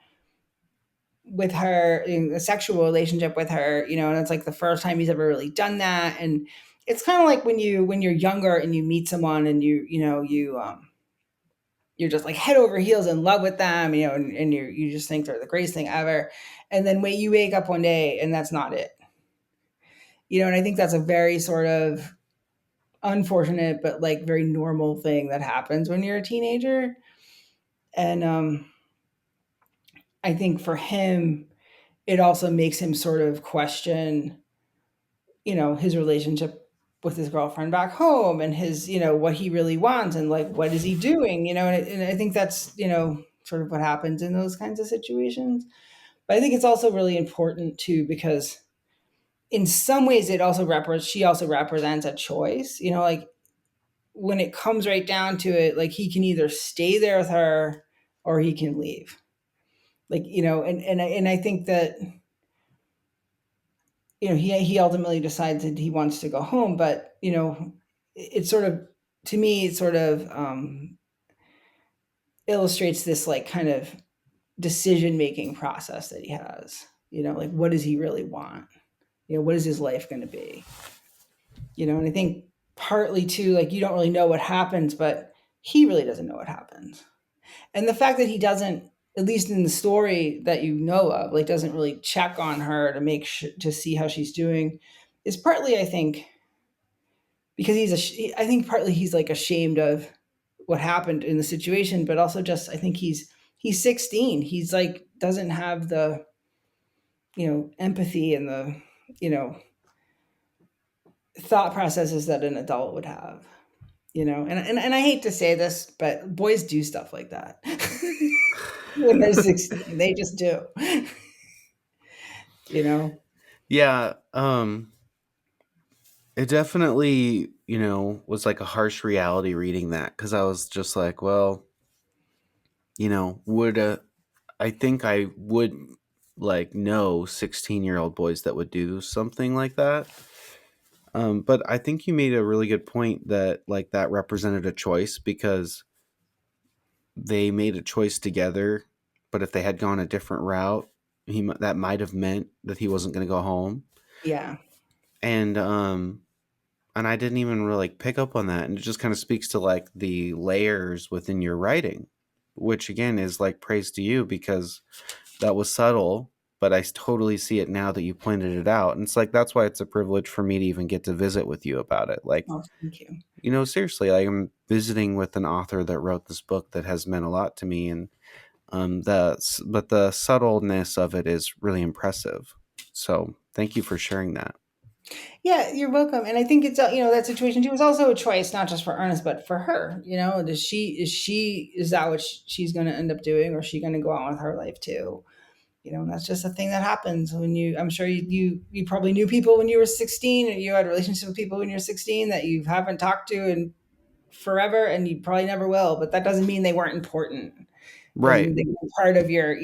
B: with her, a sexual relationship with her, and it's like the first time he's ever really done that. And it's kind of like when you're younger and you meet someone and you're just like head over heels in love with them, and you just think they're the greatest thing ever. And then you wake up one day and that's not it. And I think that's a very sort of unfortunate but like very normal thing that happens when you're a teenager. And I think for him, it also makes him sort of question, his relationship with his girlfriend back home and his, what he really wants and like what is he doing, and I think that's, sort of what happens in those kinds of situations. But I think it's also really important too because in some ways she also represents a choice, like when it comes right down to it, like he can either stay there with her or he can leave. Like, and I think that, he ultimately decides that he wants to go home, but, it's sort of, to me, it sort of illustrates this like kind of decision making process that he has, like what does he really want? What is his life going to be? And I think partly too, like you don't really know what happens, but he really doesn't know what happens. And the fact that he doesn't, at least in the story that you know of, like doesn't really check on her to make sure to see how she's doing, is partly, I think, because I think partly he's like ashamed of what happened in the situation, but also just I think he's 16. He's like doesn't have the empathy and the you know thought processes that an adult would have. And I hate to say this, but boys do stuff like that. When they're 16, they just do. you know
A: Yeah, it definitely, was like a harsh reality reading that because I was just like, well, would I think I would like know 16-year-old boys that would do something like that. But I think you made a really good point that like that represented a choice because they made a choice together. But if they had gone a different route, that might have meant that he wasn't going to go home.
B: yeah.
A: And and I didn't even really like, pick up on that. And it just kind of speaks to like the layers within your writing, which again is like praise to you because that was subtle, but I totally see it now that you pointed it out. And it's like that's why it's a privilege for me to even get to visit with you about it. Like,
B: Oh, thank you.
A: seriously, like I'm visiting with an author that wrote this book that has meant a lot to me, and but the subtleness of it is really impressive. So thank you for sharing that.
B: Yeah, you're welcome. And I think it's that situation too was also a choice, not just for Ernest, but for her. Is that what she's going to end up doing, or is she going to go on with her life too? And that's just a thing that happens when I'm sure you probably knew people when you were 16, and you had relationships with people when you're 16 that you haven't talked to in forever, and you probably never will. But that doesn't mean they weren't important. Doesn't
A: Right.
B: mean they were part of your,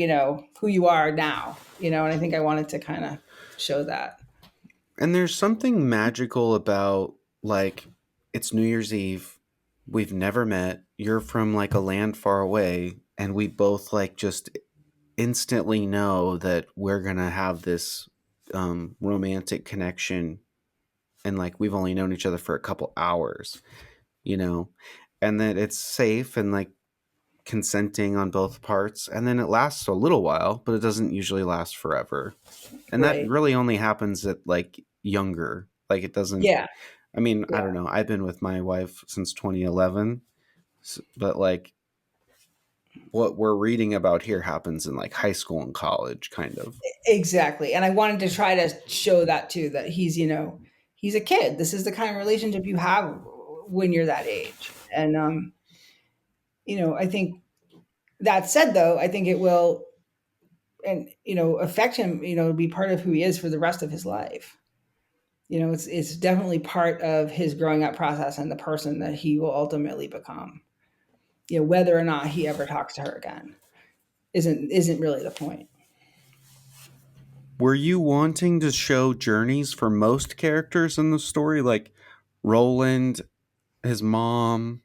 B: who you are now. And I think I wanted to kind of show that.
A: And there's something magical about like it's New Year's Eve. We've never met. You're from like a land far away, and we both like just instantly know that we're gonna have this romantic connection, and like we've only known each other for a couple hours, you know, and that it's safe and like consenting on both parts, and then it lasts a little while, but it doesn't usually last forever. And that
B: Right.
A: really only happens at like younger. Like it doesn't.
B: Yeah.
A: I mean, I
B: Yeah.
A: don't know. I've been with my wife since 2011, but like what we're reading about here happens in like high school and college, kind of.
B: Exactly. And I wanted to try to show that too, that he's, he's a kid. This is the kind of relationship you have when you're that age. And, I think that said, though, I think it will, and, affect him, be part of who he is for the rest of his life. It's definitely part of his growing up process and the person that he will ultimately become. Whether or not he ever talks to her again isn't really the point.
A: Were you wanting to show journeys for most characters in the story, like Roland, his mom,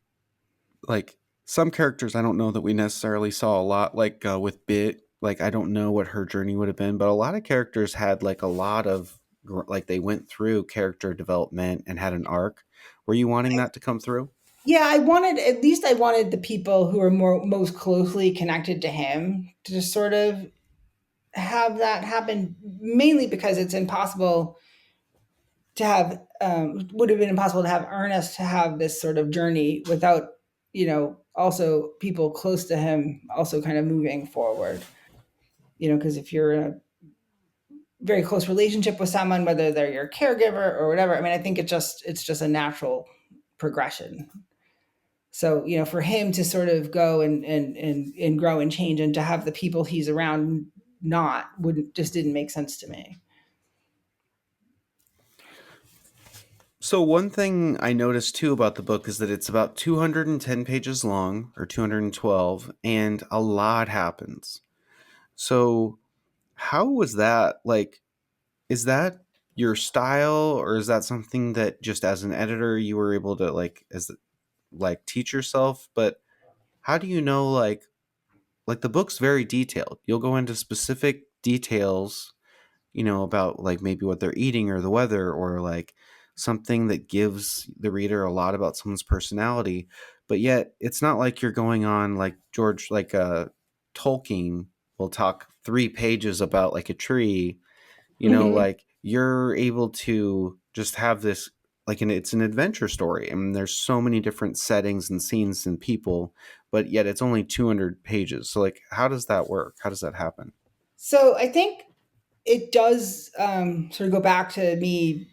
A: like some characters I don't know that we necessarily saw a lot, like with Bit, like I don't know what her journey would have been, but a lot of characters had like a lot of like they went through character development and had an arc. Were you wanting that to come through?
B: Yeah, I wanted the people who are most closely connected to him to just sort of have that happen, mainly because it's impossible to have would have been impossible to have Ernest to have this sort of journey without, also people close to him also kind of moving forward. Because if you're in a very close relationship with someone, whether they're your caregiver or whatever, I mean, I think it's just a natural progression. So, for him to sort of go and grow and change, and to have the people he's around not wouldn't just didn't make sense to me.
A: So one thing I noticed too about the book is that it's about 210 pages long, or 212, and a lot happens. So how was that? Like, is that your style, or is that something that just as an editor you were able to like teach yourself? But how do you know, like the book's very detailed. You'll go into specific details, about like maybe what they're eating or the weather, or like something that gives the reader a lot about someone's personality. But yet it's not like you're going on like George, like Tolkien will talk 3 pages about like a tree,
B: Hmm.
A: like you're able to just have this, like it's an adventure story. I mean, there's so many different settings and scenes and people, but yet it's only 200 pages. So like, how does that work? How does that happen?
B: So I think it does sort of go back to me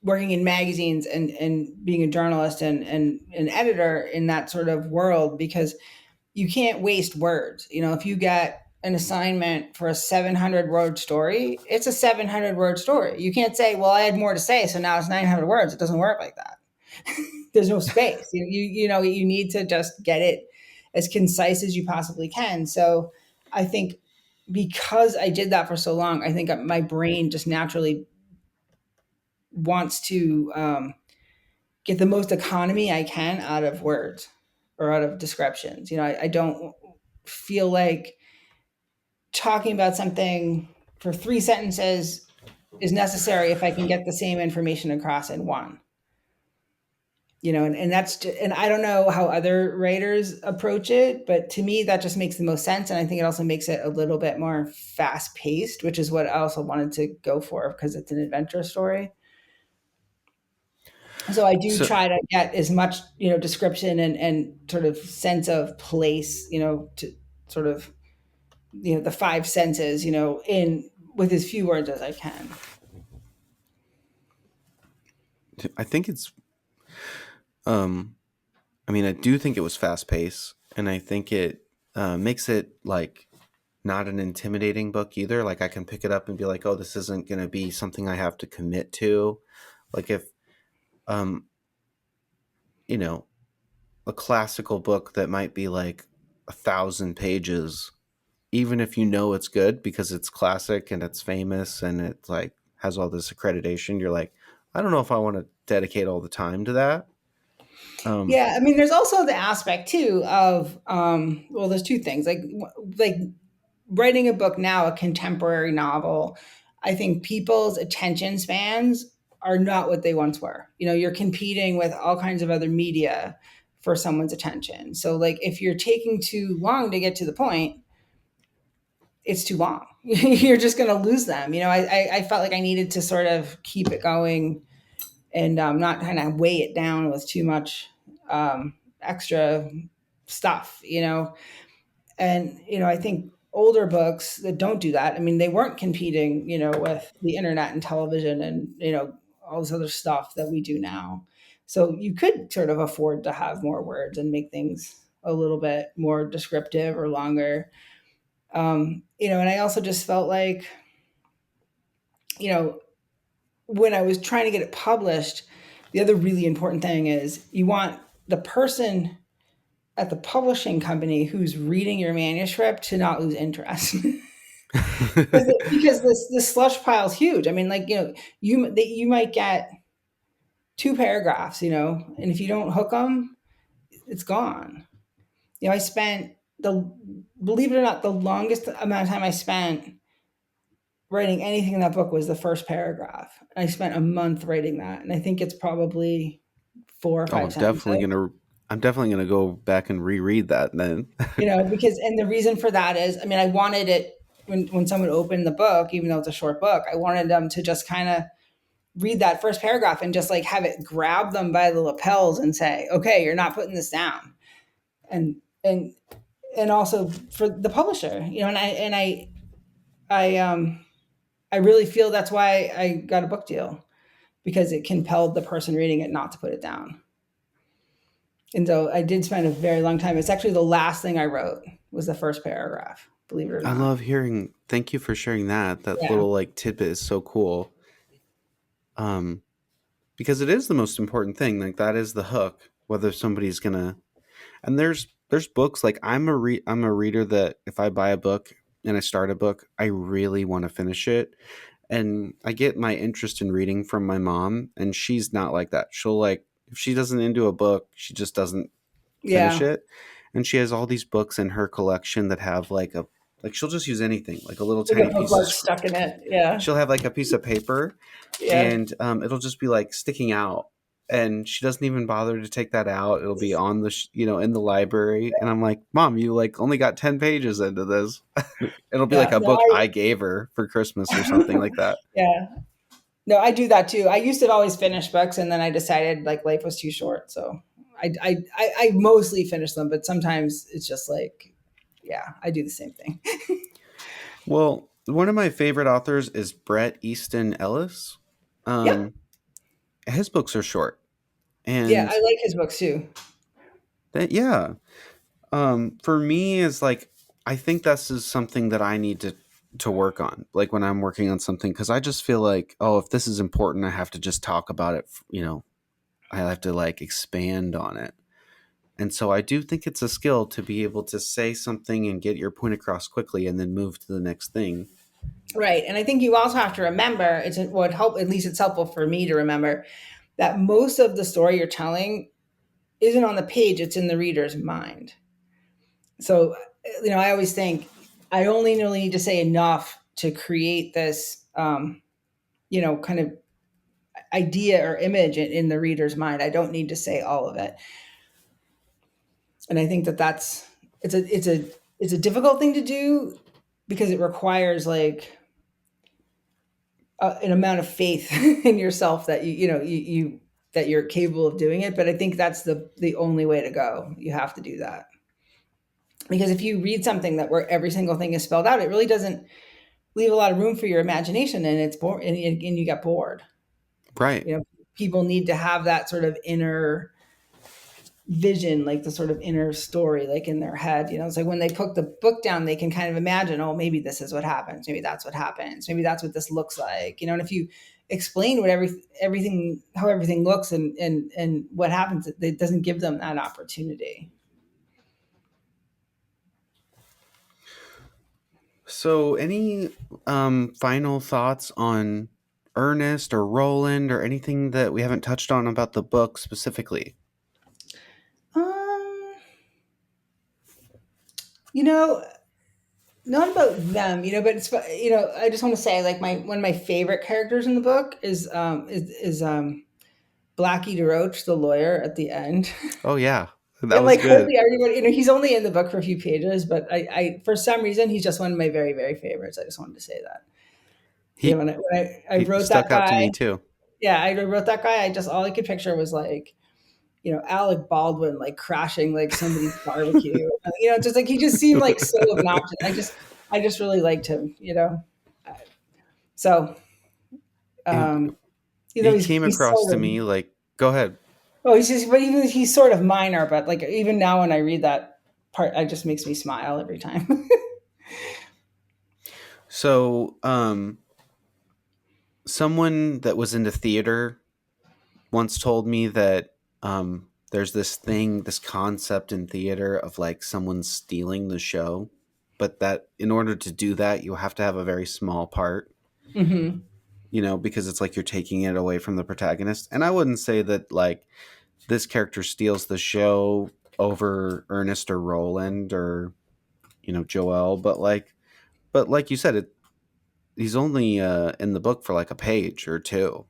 B: working in magazines and being a journalist and an editor in that sort of world, because you can't waste words. If you get an assignment for a 700 word story, it's a 700 word story. You can't say, well, I had more to say, so now it's 900 words. It doesn't work like that. There's no space. You need to just get it as concise as you possibly can. So I think because I did that for so long, I think my brain just naturally wants to get the most economy I can out of words or out of descriptions. I don't feel like talking about something for 3 sentences is necessary if I can get the same information across in one. And that's just, and I don't know how other writers approach it, but to me that just makes the most sense, and I think it also makes it a little bit more fast paced, which is what I also wanted to go for because it's an adventure story. So I do
A: So
B: try to get as much description and sort of sense of place, to sort of the five senses, in with as few words as I can.
A: I think it's um I mean, I do think it was fast paced, and I think it makes it like not an intimidating book either. Like I can pick it up and be like, oh, this isn't going to be something I have to commit to. Like if um you know a classical book that might be like 1,000 pages, even if you know it's good because it's classic and it's famous and it like has all this accreditation, you're like, I don't know if I want to dedicate all the time to that. Um,
B: Yeah, I mean, there's also the aspect too of well, there's two things like writing a book now, a contemporary novel, I think people's attention spans are not what they once were. You're competing with all kinds of other media for someone's attention. So, like, if you're taking too long to get to the point, it's too long. You're just going to lose them. I felt like I needed to sort of keep it going and not kind of weigh it down with too much extra stuff. And I think older books that don't do that, I mean, they weren't competing, with the internet and television and all this other stuff that we do now. So you could sort of afford to have more words and make things a little bit more descriptive or longer. And I also just felt like, you know when I was trying to get it published, the other really important thing is you want the person at the publishing company who's reading your manuscript to not lose interest. Because this slush pile is huge. I mean, like, you might get two paragraphs, and if you don't hook them, it's gone. I spent the believe it or not, the longest amount of time I spent writing anything in that book was the first paragraph. And I spent a month writing that, and I think it's probably four or
A: Oh,
B: five sentences.
A: I'm definitely gonna go back and reread that then.
B: Because and the reason for that is, I mean, I wanted it when someone opened the book, even though it's a short book, I wanted them to just kind of read that first paragraph and just like have it grab them by the lapels and say, "Okay, you're not putting this down." And and and also for the publisher, I really feel that's why I got a book deal, because it compelled the person reading it not to put it down. And so I did spend a very long time. It's actually the last thing I wrote was the first paragraph, believe it or
A: I
B: not.
A: love hearing. Thank you for sharing that. That
B: Yeah.
A: little like tidbit is so cool. Um, because it is the most important thing. Like that is the hook. Whether somebody's gonna and there's books like I'm a reader that if I buy a book and I start a book, I really want to finish it. And I get my interest in reading from my mom, and she's not like that. She'll like if she doesn't into a book, she just doesn't finish
B: Yeah.
A: it. And she has all these books in her collection that have like she'll just use anything, like a little
B: Like
A: tiny
B: a
A: piece of
B: bookmark stuck in it. Yeah.
A: she'll have like a piece of paper
B: Yeah.
A: and it'll just be like sticking out and she doesn't even bother to take that out. It'll be on the in the library and I'm like, Mom, you like only got 10 pages into this. It'll be like
B: Yeah.
A: a
B: No,
A: book I gave her for Christmas or something like that.
B: yeah. No, I do that too. I used to always finish books, and then I decided like life was too short. So I mostly finish them, but sometimes it's just like, yeah, I do the same thing.
A: Well, one of my favorite authors is Bret Easton Ellis.
B: Yep.
A: um his books are short
B: Yeah.
A: and
B: I like his books too.
A: that yeah. For me is like I think this is something that I need to work on. Like when I'm working on something, because I just feel like, oh, if this is important, I have to just talk about it. I have to like expand on it. And so I do think it's a skill to be able to say something and get your point across quickly, and then move to the next thing.
B: Right. And I think you also have to remember, it's what help, at least it's helpful for me to remember, that most of the story you're telling isn't on the page, it's in the reader's mind. So, I always think I only really need to say enough to create this, kind of idea or image in the reader's mind. I don't need to say all of it. And I think that it's a difficult thing to do, because it requires like an amount of faith in yourself that that you're capable of doing it. But I think that's the only way to go. You have to do that, because if you read something that where every single thing is spelled out, it really doesn't leave a lot of room for your imagination, and it's bored, and you get bored.
A: Right.
B: People need to have that sort of inner vision, like the sort of inner story, like in their head. It's like when they put the book down, they can kind of imagine, oh, maybe this is what happens, maybe that's what happens, maybe that's what this looks like. And if you explain what everything how everything looks and what happens, it doesn't give them that opportunity.
A: So, any final thoughts on Ernest or Roland or anything that we haven't touched on about the book specifically?
B: um you know not about them, but it's, I just want to say, like, my one of my favorite characters in the book is Blackie DeRoach, the lawyer at the end.
A: Oh yeah, that
B: And
A: was
B: like
A: good.
B: hardly everybody, he's only in the book for a few pages, but I for some reason he's just one of my very, very favorites. I just wanted to say that.
A: He
B: When I
A: he
B: wrote that
A: stuck out to
B: guy,
A: me too.
B: yeah, I wrote that guy. I just all I could picture was like, Alec Baldwin like crashing like somebody's barbecue. Just like he just seemed like so obnoxious. I just really liked him. So,
A: It,
B: um,
A: he came
B: he's
A: across
B: sort
A: to
B: of,
A: me like, go ahead.
B: oh, but even he's sort of minor, but like even now when I read that part, it just makes me smile every time.
A: So, someone that was into theater once told me that there's this concept in theater of like someone stealing the show, but that in order to do that, you have to have a very small part,
B: Hmm.
A: because it's like you're taking it away from the protagonist. And I wouldn't say that like this character steals the show over Ernest or Roland or, Joel, but like you said, he's only in the book for like a page or two.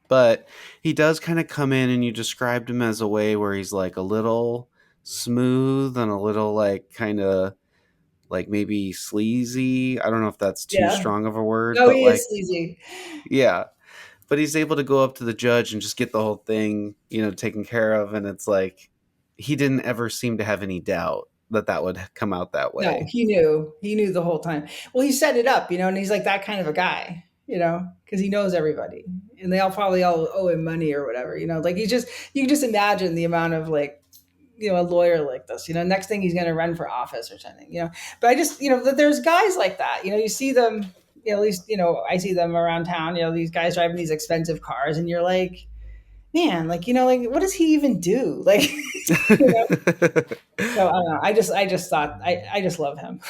A: But he does kind of come in, and you described him as a way where he's like a little smooth and a little like kind of like maybe sleazy. I don't know if that's too
B: Yeah.
A: strong of a word,
B: No,
A: but
B: he is
A: like,
B: sleazy.
A: yeah. But he's able to go up to the judge and just get the whole thing, taken care of. And it's like he didn't ever seem to have any doubt that that would come out that
B: No,
A: way.
B: he knew. He knew the whole time. Well, he set it up, and he's like that kind of a guy, because he knows everybody, and they all probably all owe him money or whatever. Like you can just imagine the amount of like, a lawyer like this. Next thing he's going to run for office or something. But I just, that there's guys like that. You see them. At least I see them around town. These guys driving these expensive cars, and you're like, man, like like what does he even do? Like, you know. So I don't know. I just thought I just love him.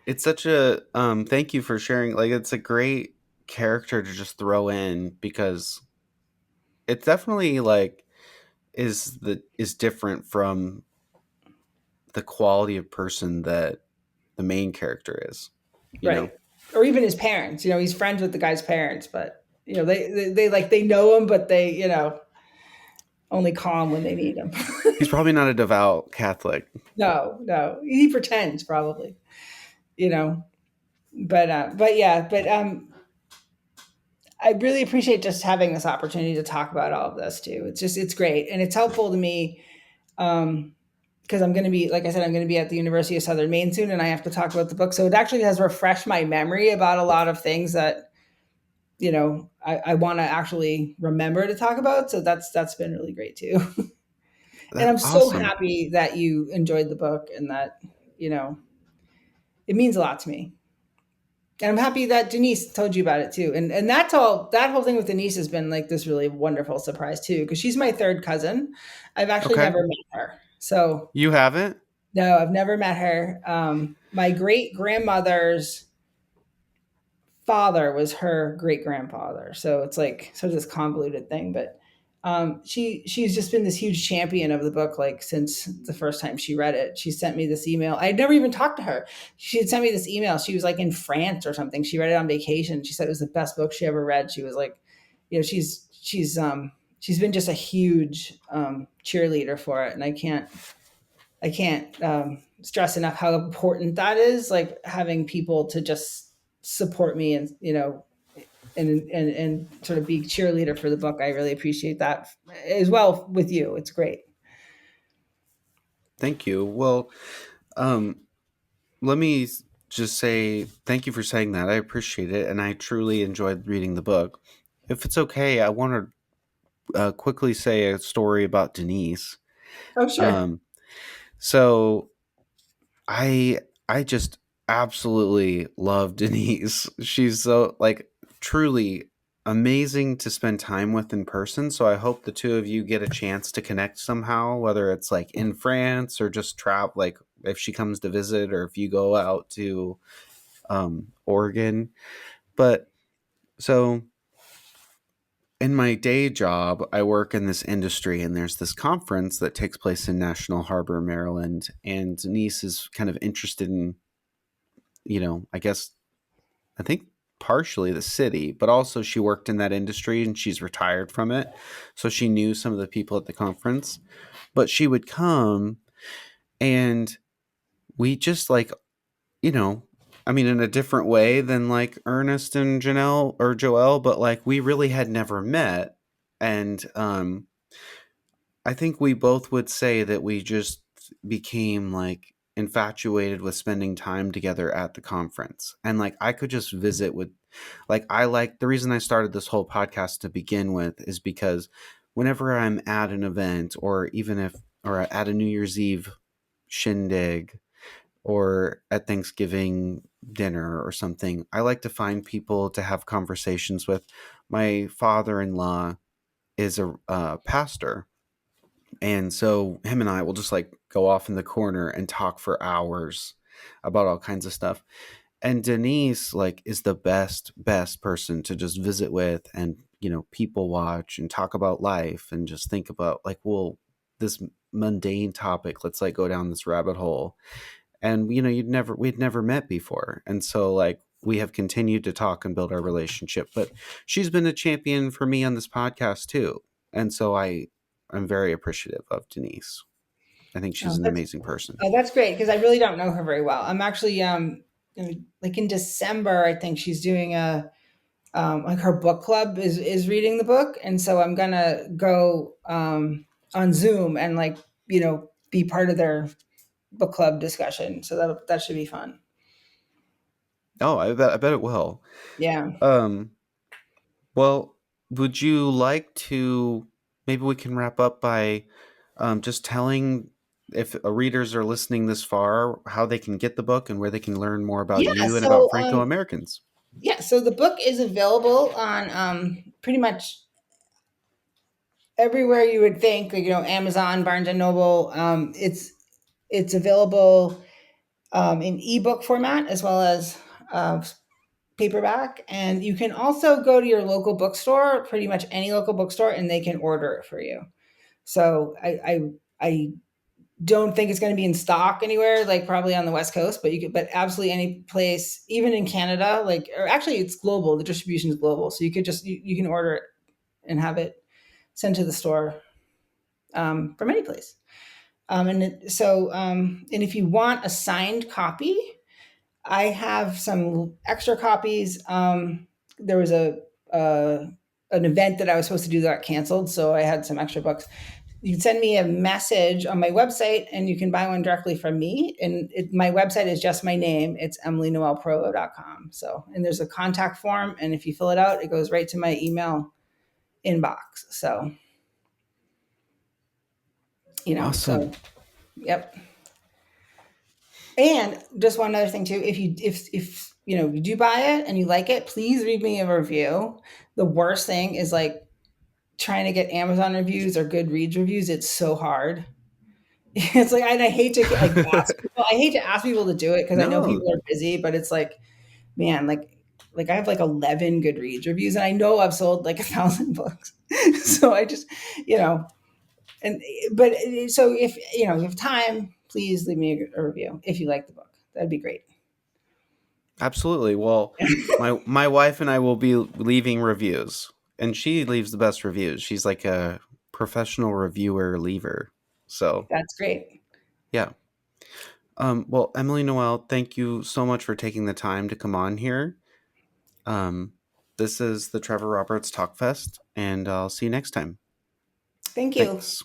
A: It's such a thank you for sharing. Like it's a great character to just throw in because it's definitely like is different from the quality of person that the main character is, you know.
B: Right. Or even his parents. He's friends with the guy's parents, but they like they know him, but they only call him when they need him.
A: He's probably not a devout Catholic.
B: No, no, he pretends probably. You know, but yeah, but I really appreciate just having this opportunity to talk about all of this too. It's great and it's helpful to me. Because I'm going to be, like I said, I'm going to be at the University of Southern Maine soon, and I have to talk about the book. So it actually has refreshed my memory about a lot of things that I want to actually remember to talk about. So that's been really great too. And
A: That's
B: I'm so
A: awesome.
B: happy that you enjoyed the book and that you know it means a lot to me. And I'm happy that Denise told you about it too. And that whole thing with Denise has been like this really wonderful surprise too, because she's my third cousin. I've actually
A: Okay.
B: never met her. So
A: You haven't?
B: no, I've never met her. My great grandmother's father was her great grandfather, so it's like sort of this convoluted thing. But she's just been this huge champion of the book, like since the first time she read it. She sent me this email. I'd never even talked to her. She had sent me this email. She was like in France or something. She read it on vacation. She said it was the best book she ever read. She was like, she's been just a huge cheerleader for it, and I can't stress enough how important that is. Like having people to just support me and and sort of be cheerleader for the book. I really appreciate that as well with you. It's great.
A: Thank you. Well, um let me just say thank you for saying that. I appreciate it and I truly enjoyed reading the book. If it's okay, I want to quickly say a story about Denise.
B: Oh sure.
A: Um so I just absolutely love Denise. She's so like truly amazing to spend time with in person. So I hope the two of you get a chance to connect somehow, whether it's like in France or just travel, like if she comes to visit or if you go out to Oregon. But so in my day job, I work in this industry, and there's this conference that takes place in National Harbor, Maryland. And Denise is kind of interested in I guess, I think partially the city, but also she worked in that industry and she's retired from it. So she knew some of the people at the conference. But she would come and we just like, you know, I mean, in a different way than like Ernest and Janelle or Joelle, but like we really had never met. And I think we both would say that we just became like infatuated with spending time together at the conference. And like I could just visit with, like, I like the reason I started this whole podcast to begin with is because whenever I'm at an event or even if, or at a New Year's Eve shindig or at Thanksgiving dinner or something, I like to find people to have conversations with. My father in law is a pastor. And so him and I will just like go off in the corner and talk for hours about all kinds of stuff. And Denise like is the best person to just visit with and people watch and talk about life and just think about like, well, this mundane topic, let's like go down this rabbit hole. And we'd never met before, and so like we have continued to talk and build our relationship. But she's been a champion for me on this podcast too, and so I'm very appreciative of Denise. I think she's
B: Oh,
A: an amazing person.
B: that's great because I really don't know her very well. I'm actually like in December, I think she's doing a like her book club is reading the book, and so I'm gonna go on Zoom and like be part of their book club discussion. So that should be fun.
A: Oh, I bet it will.
B: Yeah.
A: um well, would you like to, maybe we can wrap up by just telling, if readers are listening this far, how they can get the book and where they can learn more about
B: Yeah.
A: you and about
B: So
A: Franco-Americans.
B: yeah. So the book is available on pretty much everywhere you would think. Like, Amazon, Barnes and Noble. It's available in ebook format as well as paperback. And you can also go to your local bookstore, pretty much any local bookstore, and they can order it for you. So I don't think it's going to be in stock anywhere, like probably on the West Coast, but absolutely any place, even in Canada, like, or actually it's global. The distribution is global. So you can order it and have it sent to the store from any place. And if you want a signed copy, I have some extra copies. There was an event that I was supposed to do that got canceled, so I had some extra books. You can send me a message on my website, and you can buy one directly from me. And my website is just my name. It's Emilie-Noelle Provost.com. So, and there's a contact form, and if you fill it out, it goes right to my email inbox. So,
A: Awesome.
B: yep. And just one other thing too, if you do buy it and you like it, please leave me a review. The worst thing is like trying to get Amazon reviews or Goodreads reviews. It's so hard. It's like, and I hate to like ask people. I hate to ask people to do it because I know
A: No,
B: people are busy. But it's like, man, like I have like 11 Goodreads reviews, and I know I've sold like 1,000 books. So I just, you know, and but so if you have time, please leave me a review if you like the book. That'd be great.
A: absolutely. Well, my wife and I will be leaving reviews, and she leaves the best reviews. She's like a professional reviewer leaver. So
B: That's great.
A: yeah. Well, Emilie-Noelle, thank you so much for taking the time to come on here. Um, this is the Trevor Roberts Talkfest, and I'll see you next time.
B: Thank you.
A: Thanks.